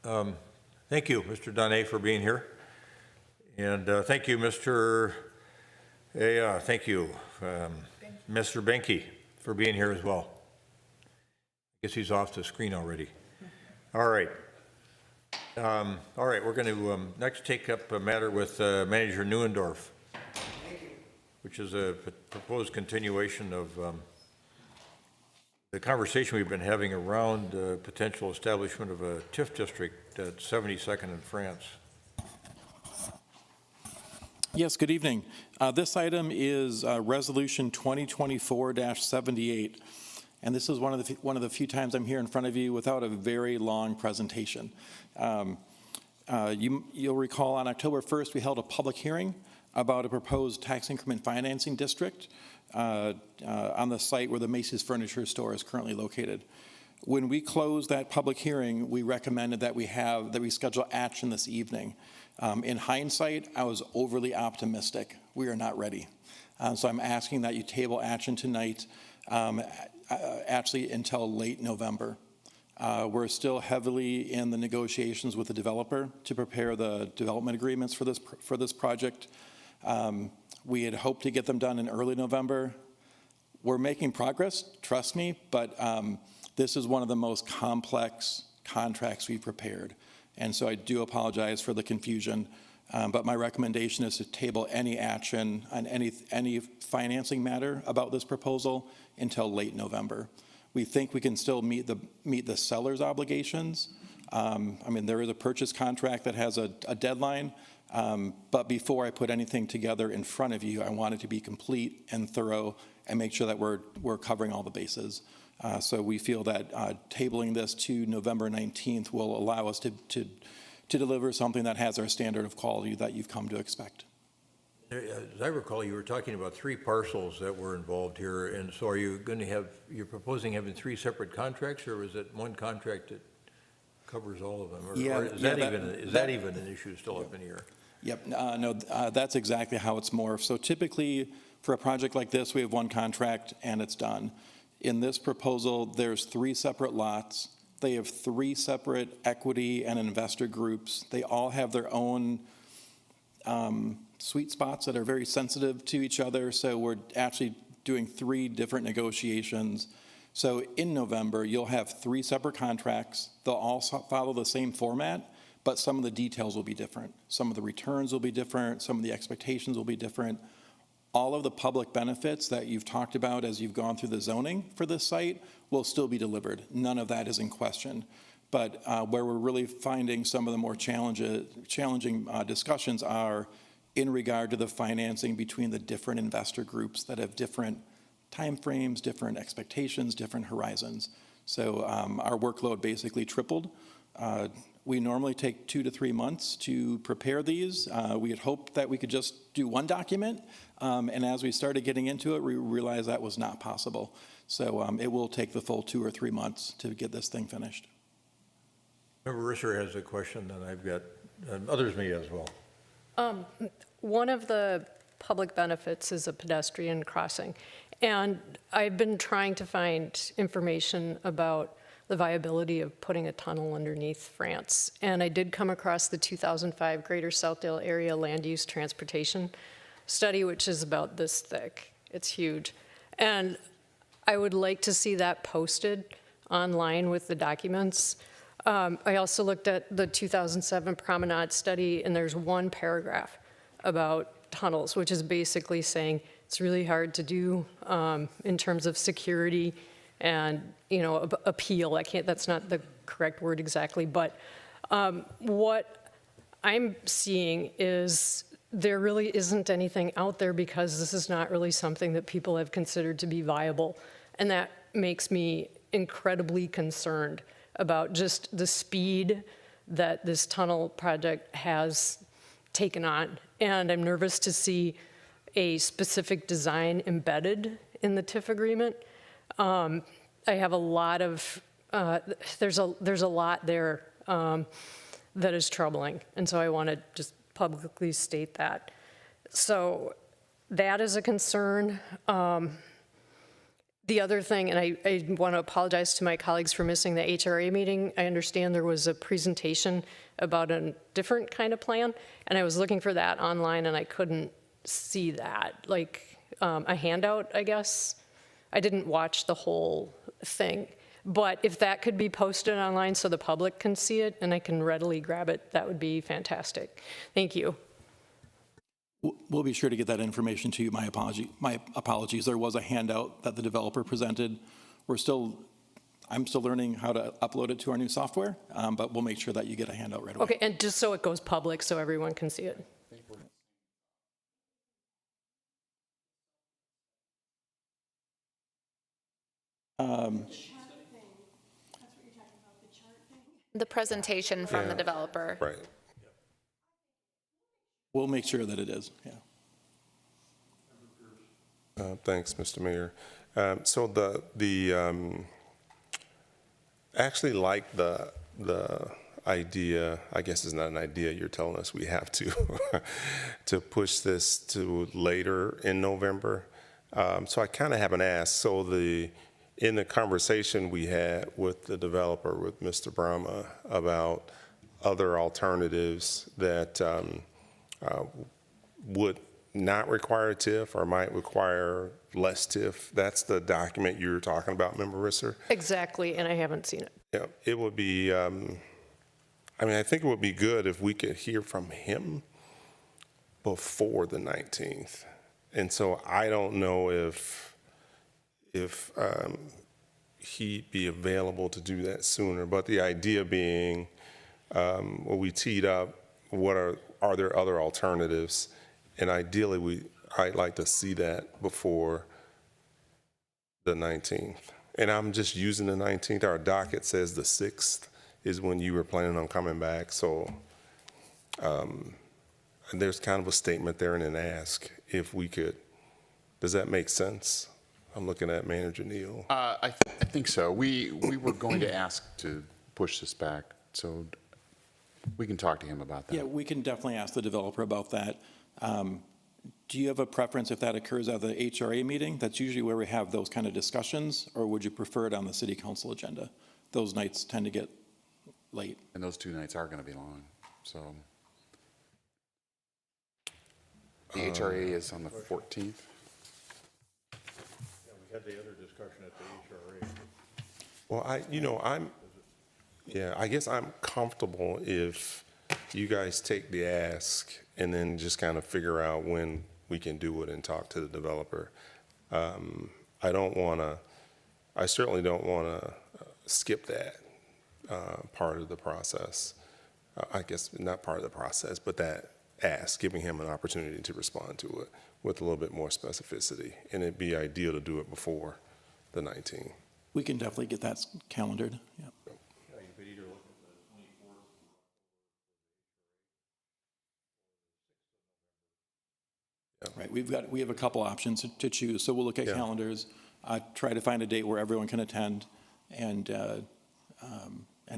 Thank you, Mr. Donnet, for being here. And thank you, Mr. Benke, for being here as well. I guess he's off the screen already. All right. All right, we're going to next take up a matter with Manager Neuendorf, which is a proposed continuation of the conversation we've been having around potential establishment of a TIF district at 72nd and France. Yes, good evening. This item is Resolution 2024-78, and this is one of the few times I'm here in front of you without a very long presentation. You'll recall on October 1st we held a public hearing about a proposed tax increment financing district on the site where the Macy's Furniture Store is currently located. When we closed that public hearing, we recommended that we schedule action this evening. In hindsight, I was overly optimistic. We are not ready. So I'm asking that you table action tonight, actually until late November. We're still heavily in the negotiations with the developer to prepare the development agreements for this project. We had hoped to get them done in early November. We're making progress, trust me, but this is one of the most complex contracts we've prepared. And so I do apologize for the confusion, but my recommendation is to table any action on any financing matter about this proposal until late November. We think we can still meet the seller's obligations. I mean, there is a purchase contract that has a deadline, but before I put anything together in front of you, I want it to be complete and thorough and make sure that we're covering all the bases. So we feel that tabling this to November 19th will allow us to deliver something that has our standard of quality that you've come to expect. As I recall, you were talking about 3 parcels that were involved here, and so are you going to have, you're proposing having 3 separate contracts, or is it one contract that covers all of them? Or, Yeah, or is that even an issue still up in the air? Yep, no, that's exactly how it's morphed. So typically, for a project like this, we have one contract and it's done. In this proposal, there's 3 separate lots. They have 3 separate equity and investor groups. They all have their own sweet spots that are very sensitive to each other. So we're actually doing 3 different negotiations. So in November, you'll have 3 separate contracts. They'll all follow the same format, but some of the details will be different. Some of the returns will be different. Some of the expectations will be different. All of the public benefits that you've talked about as you've gone through the zoning for this site will still be delivered. None of that is in question. But where we're really finding some of the more challenging discussions are in regard to the financing between the different investor groups that have different timeframes, different expectations, different horizons. So our workload basically tripled. We normally take 2 to 3 months to prepare these. We had hoped that we could just do one document, and as we started getting into it, we realized that was not possible. So it will take the full 2 or 3 months to get this thing finished. Member Risser has a question, and I've got, others may as well. One of the public benefits is a pedestrian crossing, and I've been trying to find information about the viability of putting a tunnel underneath France. And I did come across the 2005 Greater Southdale Area Land Use Transportation Study, which is about this thick. It's huge. And I would like to see that posted online with the documents. I also looked at the 2007 Promenade Study, and there's one paragraph about tunnels, which is basically saying it's really hard to do in terms of security and, you know, appeal. That's not the correct word exactly, but what I'm seeing is there really isn't anything out there because this is not really something that people have considered to be viable. And that makes me incredibly concerned about just the speed that this tunnel project has taken on. And I'm nervous to see a specific design embedded in the TIF agreement. I have a lot of, there's a lot there that is troubling. And so I want to just publicly state that. So that is a concern. The other thing, and I want to apologize to my colleagues for missing the HRA meeting. I understand there was a presentation about a different kind of plan, and I was looking for that online, and I couldn't see that, like a handout, I guess. I didn't watch the whole thing. But if that could be posted online so the public can see it and I can readily grab it, that would be fantastic. Thank you. We'll be sure to get that information to you. My apologies. There was a handout that the developer presented. I'm still learning how to upload it to our new software, but we'll make sure that you get a handout right away. Okay, and just so it goes public so everyone can see it. The presentation from the developer. Right. We'll make sure that it is, yeah. Thanks, Mr. Mayor. So actually like the idea, I guess it's not an idea, you're telling us we have to to push this to later in November. So I kind of have an ask. So in the conversation we had with the developer, with Mr. Brahma, about other alternatives that would not require a TIF or might require less TIF, that's the document you were talking about, Member Risser? Exactly, and I haven't seen it. Yeah, it would be, I think it would be good if we could hear from him before the 19th. And so I don't know if he'd be available to do that sooner, but the idea being, what we teed up, are there other alternatives? And ideally, I'd like to see that before the 19th. And I'm just using the 19th. Our docket says the 6th is when you were planning on coming back. So and there's kind of a statement there and an ask if we could. Does that make sense? I'm looking at Manager Neal. I think so. We were going to ask to push this back, so we can talk to him about that. Yeah, we can definitely ask the developer about that. Do you have a preference if that occurs at the HRA meeting? That's usually where we have those kind of discussions, or would you prefer it on the city council agenda? Those nights tend to get late. And those 2 nights are going to be long, so. The HRA is on the 14th. Yeah, we had the other discussion at the HRA. Well, I guess I'm comfortable if you guys take the ask and then just kind of figure out when we can do it and talk to the developer. I certainly don't want to skip that part of the process. I guess not part of the process, but that ask, giving him an opportunity to respond to it with a little bit more specificity. And it'd be ideal to do it before the 19th. We can definitely get that calendared, yeah. Right, we have a couple options to choose, so we'll look at calendars, try to find a date where everyone can attend, and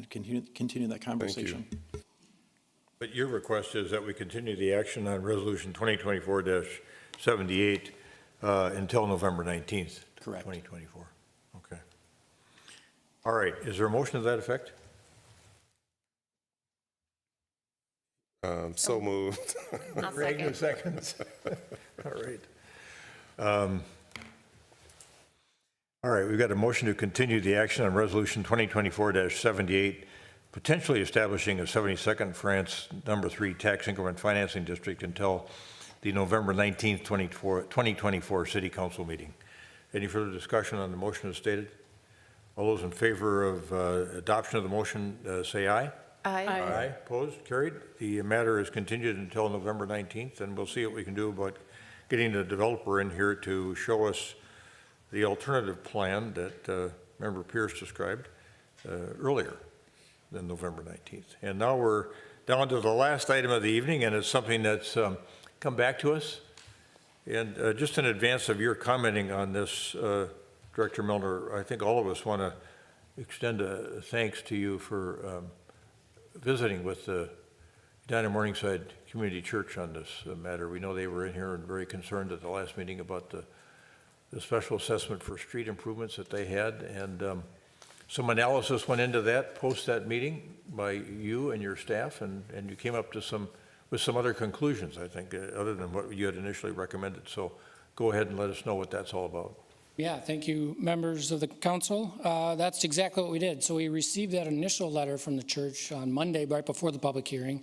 continue that conversation. Thank you. But your request is that we continue the action on Resolution 2024-78 until November 19th. Correct. 2024. Okay. All right. Is there a motion to that effect? So moved. Regular seconds. All right. All right, we've got a motion to continue the action on Resolution 2024-78, potentially establishing a 72nd France number 3 tax increment financing district until the November 19th, 2024 City Council meeting. Any further discussion on the motion as stated? All those in favor of adoption of the motion, say aye. Aye. Aye. Opposed? Carried. The matter is continued until November 19th, and we'll see what we can do about getting the developer in here to show us the alternative plan that Member Pierce described earlier than November 19th. And now we're down to the last item of the evening, and it's something that's come back to us. And just in advance of your commenting on this, Director Milner, I think all of us want to extend a thanks to you for visiting with the Edina Morningside Community Church on this matter. We know they were in here and very concerned at the last meeting about the special assessment for street improvements that they had, and some analysis went into that post that meeting by you and your staff, and you came up to some other conclusions, I think, other than what you had initially recommended. So go ahead and let us know what that's all about. Yeah, thank you, members of the council. That's exactly what we did. So we received that initial letter from the church on Monday, right before the public hearing.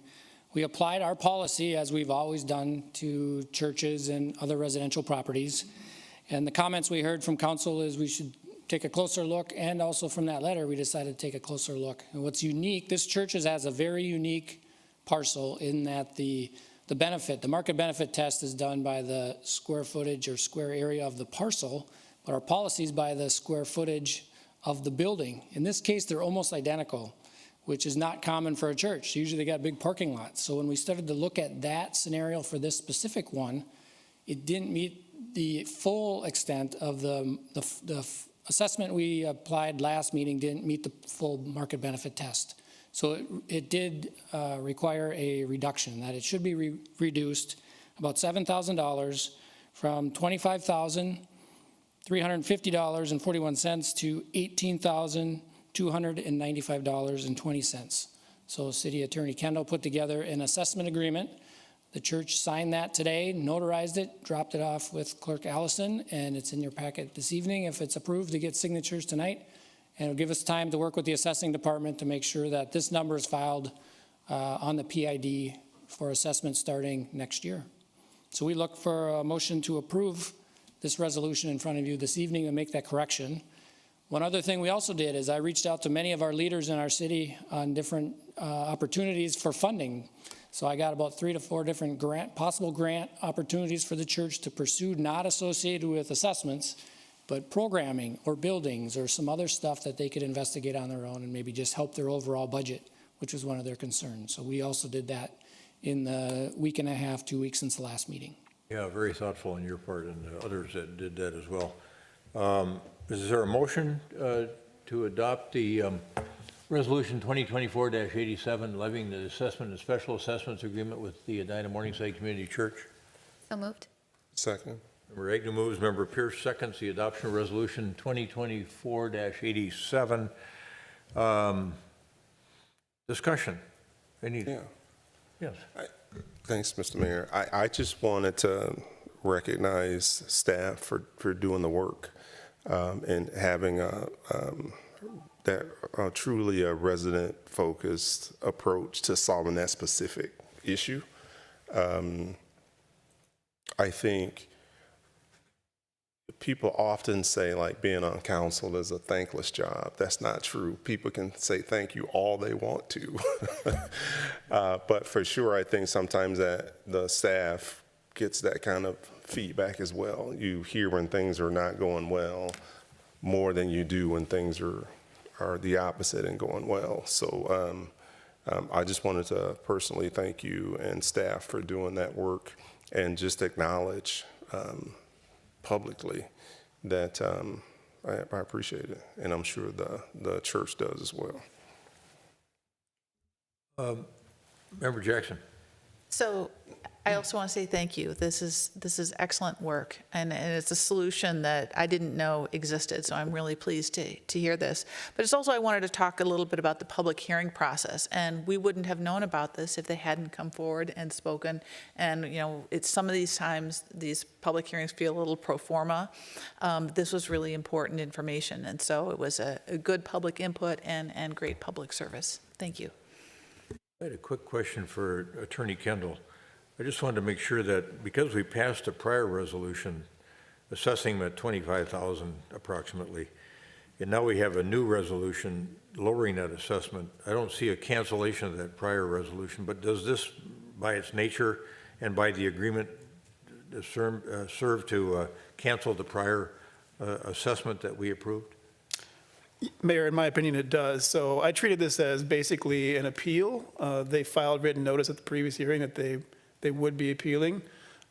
We applied our policy, as we've always done, to churches and other residential properties. And the comments we heard from council is we should take a closer look, and also from that letter, we decided to take a closer look. And what's unique, this church has a very unique parcel in that the market benefit test is done by the square footage or square area of the parcel, but our policy is by the square footage of the building. In this case, they're almost identical, which is not common for a church. Usually they got big parking lots. So when we started to look at that scenario for this specific one, it didn't meet the full extent of the assessment we applied last meeting didn't meet the full market benefit test. So it did require a reduction, that it should be reduced about $7,000 from $25,350.41 to $18,295.20. So City Attorney Kendall put together an assessment agreement. The church signed that today, notarized it, dropped it off with Clerk Allison, and it's in your packet this evening if it's approved to get signatures tonight. And it'll give us time to work with the assessing department to make sure that this number is filed on the PID for assessment starting next year. So we look for a motion to approve this resolution in front of you this evening to make that correction. One other thing we also did is I reached out to many of our leaders in our city on different opportunities for funding. So I got about 3 to 4 different possible grant opportunities for the church to pursue, not associated with assessments, but programming or buildings or some other stuff that they could investigate on their own and maybe just help their overall budget, which was one of their concerns. So we also did that in the week and a half, 2 weeks since the last meeting. Yeah, very thoughtful on your part and others that did that as well. Is there a motion to adopt the Resolution 2024-87, levying the assessment and special assessments agreement with the Edina Morningside Community Church? So moved. Second. Member Agnew moves, Member Pierce seconds the adoption of Resolution 2024-87. Discussion. Any? Yeah. Yes. Thanks, Mr. Mayor. I just wanted to recognize staff for doing the work and having truly a resident-focused approach to solving that specific issue. I think people often say like being on council is a thankless job. That's not true. People can say thank you all they want to. But for sure, I think sometimes that the staff gets that kind of feedback as well. You hear when things are not going well more than you do when things are the opposite and going well. So I just wanted to personally thank you and staff for doing that work and just acknowledge publicly that I appreciate it, and I'm sure the church does as well. Member Jackson. So I also want to say thank you. This is excellent work, and it's a solution that I didn't know existed, so I'm really pleased to hear this. But it's also, I wanted to talk a little bit about the public hearing process, and we wouldn't have known about this if they hadn't come forward and spoken. And, you know, it's some of these times, these public hearings feel a little pro forma. This was really important information, and so it was a good public input and great public service. Thank you. I had a quick question for Attorney Kendall. I just wanted to make sure that because we passed a prior resolution assessing them at $25,000 approximately, and now we have a new resolution lowering that assessment, I don't see a cancellation of that prior resolution, but does this, by its nature and by the agreement, serve to cancel the prior assessment that we approved? Mayor, in my opinion, it does. So I treated this as basically an appeal. They filed written notice at the previous hearing that they would be appealing.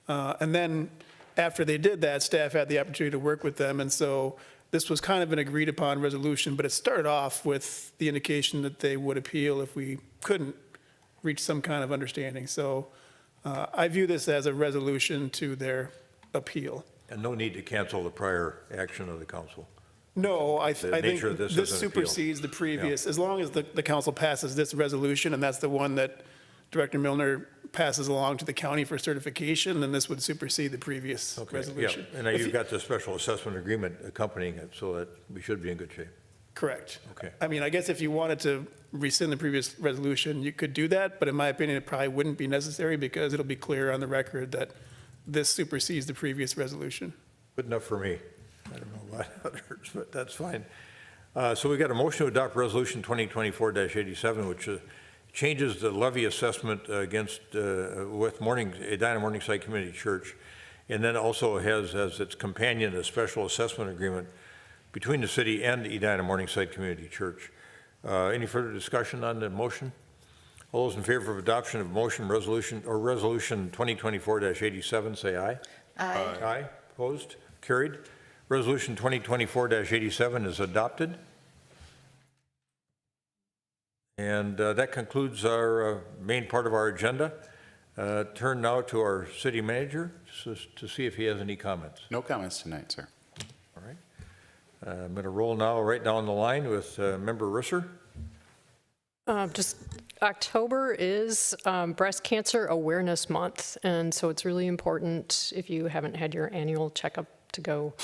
And then after they did that, staff had the opportunity to work with them. And so this was kind of an agreed upon resolution, but it started off with the indication that they would appeal if we couldn't reach some kind of understanding. So I view this as a resolution to their appeal. And no need to cancel the prior action of the council? No, I think this supersedes appeal. the previous, Yeah. as long as the council passes this resolution, and that's the one that Director Milner passes along to the county for certification, then this would supersede the previous resolution. Yeah, and now you've got the special assessment agreement accompanying it, so that we should be in good shape. Correct. Okay. I mean, I guess if you wanted to rescind the previous resolution, you could do that, but in my opinion, it probably wouldn't be necessary because it'll be clear on the record that this supersedes the previous resolution. Good enough for me. I don't know about others, but that's fine. So we got a motion to adopt Resolution 2024-87, which changes the levy assessment against with Edina Morningside Community Church, and then also has as its companion a special assessment agreement between the city and Edina Morningside Community Church. Any further discussion on the motion? All those in favor of adoption of Resolution 2024-87, say aye. Aye. Aye. Opposed? Carried. Resolution 2024-87 is adopted. And that concludes our main part of our agenda. Turn now to our city manager to see if he has any comments. No comments tonight, sir. All right. I'm going to roll now right down the line with Member Risser. Just October is Breast Cancer Awareness Month, and so it's really important if you haven't had your annual checkup to go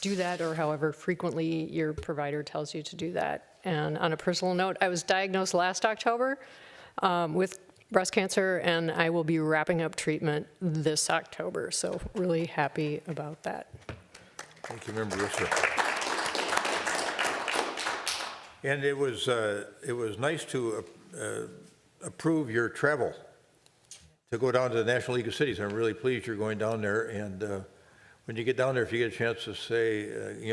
do that, or however frequently your provider tells you to do that. And on a personal note, I was diagnosed last October with breast cancer, and I will be wrapping up treatment this October, so really happy about that. Thank you, Member Risser. And it was nice to approve your travel to go down to the National League of Cities. I'm really pleased you're going down there. And when you get down there, if you get a chance to say,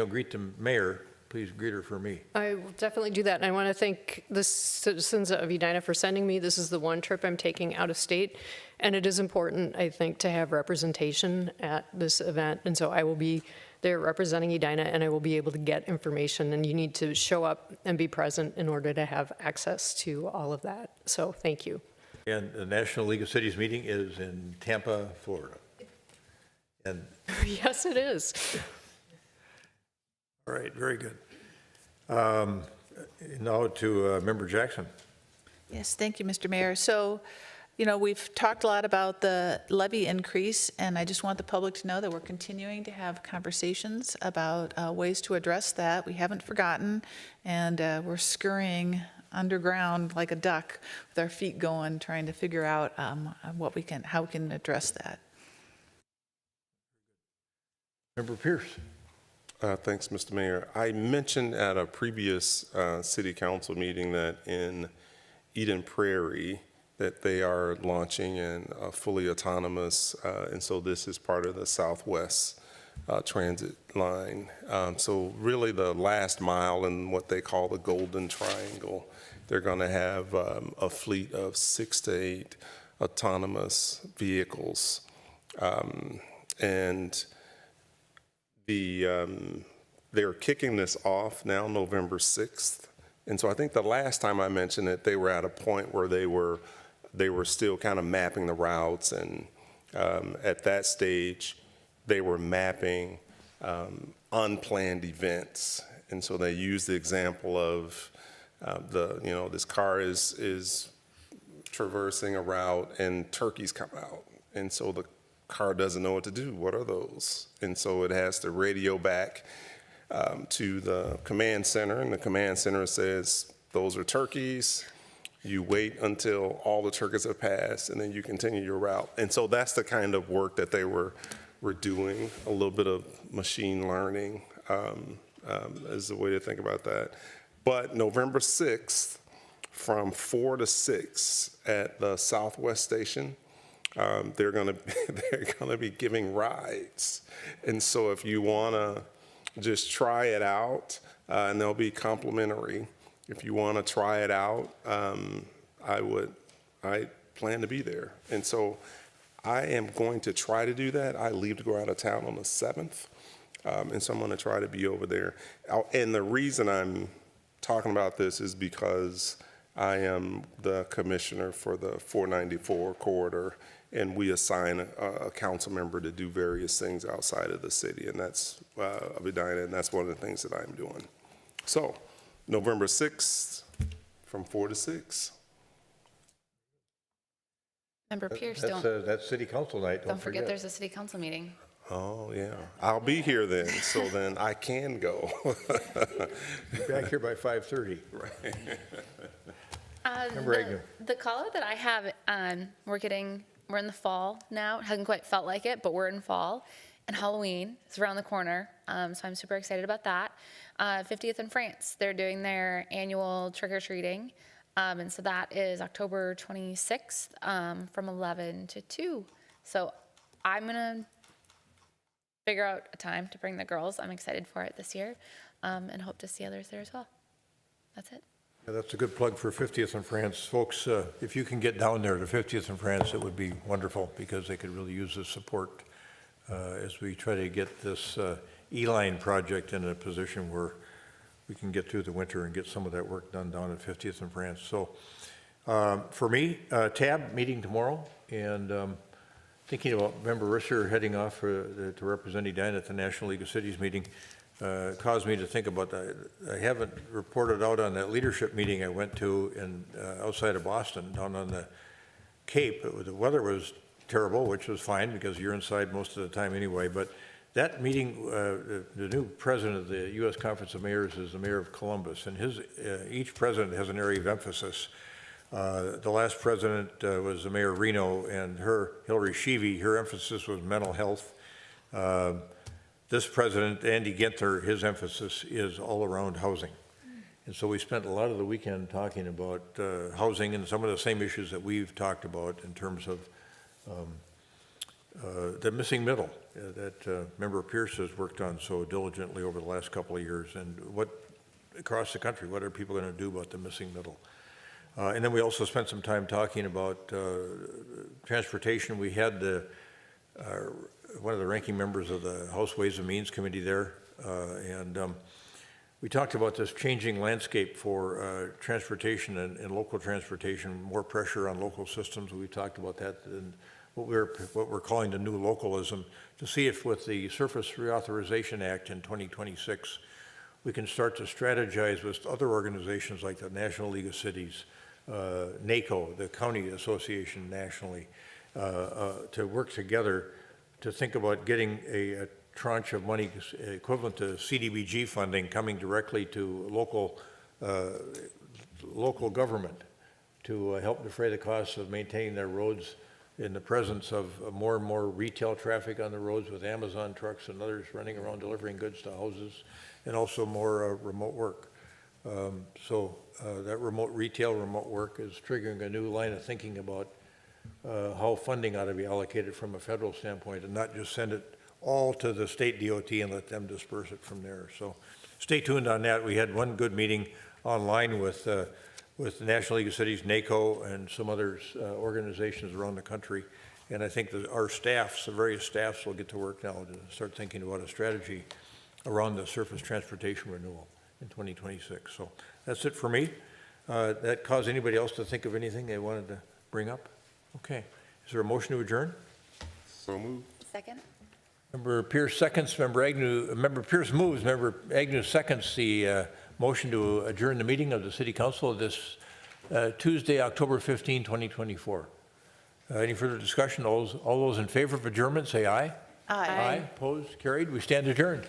greet the mayor, please greet her for me. I will definitely do that. And I want to thank the citizens of Edina for sending me. This is the one trip I'm taking out of state. And it is important, I think, to have representation at this event. And so I will be there representing Edina, and I will be able to get information. And you need to show up and be present in order to have access to all of that. So thank you. And the National League of Cities meeting is in Tampa, Florida. And yes, it is. All right, very good. Now to Member Jackson. Yes, thank you, Mr. Mayor. So, we've talked a lot about the levy increase, and I just want the public to know that we're continuing to have conversations about ways to address that. We haven't forgotten, and we're scurrying underground like a duck with our feet going, trying to figure out how we can address that. Member Pierce. Thanks, Mr. Mayor. I mentioned at a previous city council meeting that in Eden Prairie that they are launching a fully autonomous, and so this is part of the Southwest transit line. So really the last mile in what they call the Golden Triangle, they're going to have a fleet of 6 to 8 autonomous vehicles. And they're kicking this off now November 6th. And so I think the last time I mentioned it, they were at a point where they were still kind of mapping the routes. And at that stage, they were mapping unplanned events. And so they used the example of this car is traversing a route and turkeys come out. And so the car doesn't know what to do. What are those? And so it has to radio back to the command center, and the command center says, those are turkeys. You wait until all the turkeys have passed, and then you continue your route. And so that's the kind of work that they were doing, a little bit of machine learning is the way to think about that. But November 6th, from 4 to 6 at the Southwest Station, they're going to be giving rides. And so if you want to just try it out, and they'll be complimentary. If you want to try it out, I plan to be there. And so I am going to try to do that. I leave to go out of town on the 7th. And so I'm going to try to be over there. And the reason I'm talking about this is because I am the commissioner for the 494 corridor, and we assign a council member to do various things outside of the city, and that's of Edina, and that's one of the things that I'm doing. So November 6th from 4 to 6. Member Pierce, That's city council night, don't forget there's a city council meeting. Oh, yeah. I'll be here then, so then I can go. Be back here by 5:30. Right. Member Agnew. The call out that I have, we're in the fall now. It hasn't quite felt like it, but we're in fall. And Halloween is around the corner, so I'm super excited about that. 50th in France, they're doing their annual trick-or-treating. And so that is October 26th from 11 to 2. So I'm going to figure out a time to bring the girls. I'm excited for it this year and hope to see others there as well. That's it. Yeah, that's a good plug for 50th in France. Folks, if you can get down there to 50th in France, it would be wonderful because they could really use the support as we try to get this E-line project in a position where we can get through the winter and get some of that work done down at 50th in France. So for me, TAB meeting tomorrow, and thinking about Member Risser heading off to represent Edina at the National League of Cities meeting caused me to think about that. I haven't reported out on that leadership meeting I went to outside of Boston, down on the Cape. The weather was terrible, which was fine because you're inside most of the time anyway. But that meeting, the new president of the U.S. Conference of Mayors is the mayor of Columbus, and each president has an area of emphasis. The last president was the mayor of Reno, and Hillary Sheevy, her emphasis was mental health. This president, Andy Ginther, his emphasis is all around housing. And so we spent a lot of the weekend talking about housing and some of the same issues that we've talked about in terms of the missing middle that Member Pierce has worked on so diligently over the last couple of years, and across the country, what are people going to do about the missing middle? And then we also spent some time talking about transportation. We had one of the ranking members of the House Ways and Means Committee there, and we talked about this changing landscape for transportation and local transportation, more pressure on local systems. We talked about that and what we're calling the new localism, to see if with the Surface Reauthorization Act in 2026, we can start to strategize with other organizations like the National League of Cities, NACO, the County Association nationally, to work together to think about getting a tranche of money equivalent to CDBG funding coming directly to local government to help defray the costs of maintaining their roads in the presence of more and more retail traffic on the roads with Amazon trucks and others running around delivering goods to houses, and also more remote work. So that remote work is triggering a new line of thinking about how funding ought to be allocated from a federal standpoint, and not just send it all to the state DOT and let them disperse it from there. So stay tuned on that. We had one good meeting online with the National League of Cities, NACO, and some other organizations around the country. And I think that our staffs, the various staffs, will get to work now to start thinking about a strategy around the surface transportation renewal in 2026. So that's it for me. That caused anybody else to think of anything they wanted to bring up? Okay. Is there a motion to adjourn? So moved. Second. Member Pierce seconds. Member Pierce moves. Member Agnew seconds the motion to adjourn the meeting of the City Council this Tuesday, October 15, 2024. Any further discussion? All those in favor of adjournment say aye. Aye. Opposed? Carried. We stand adjourned.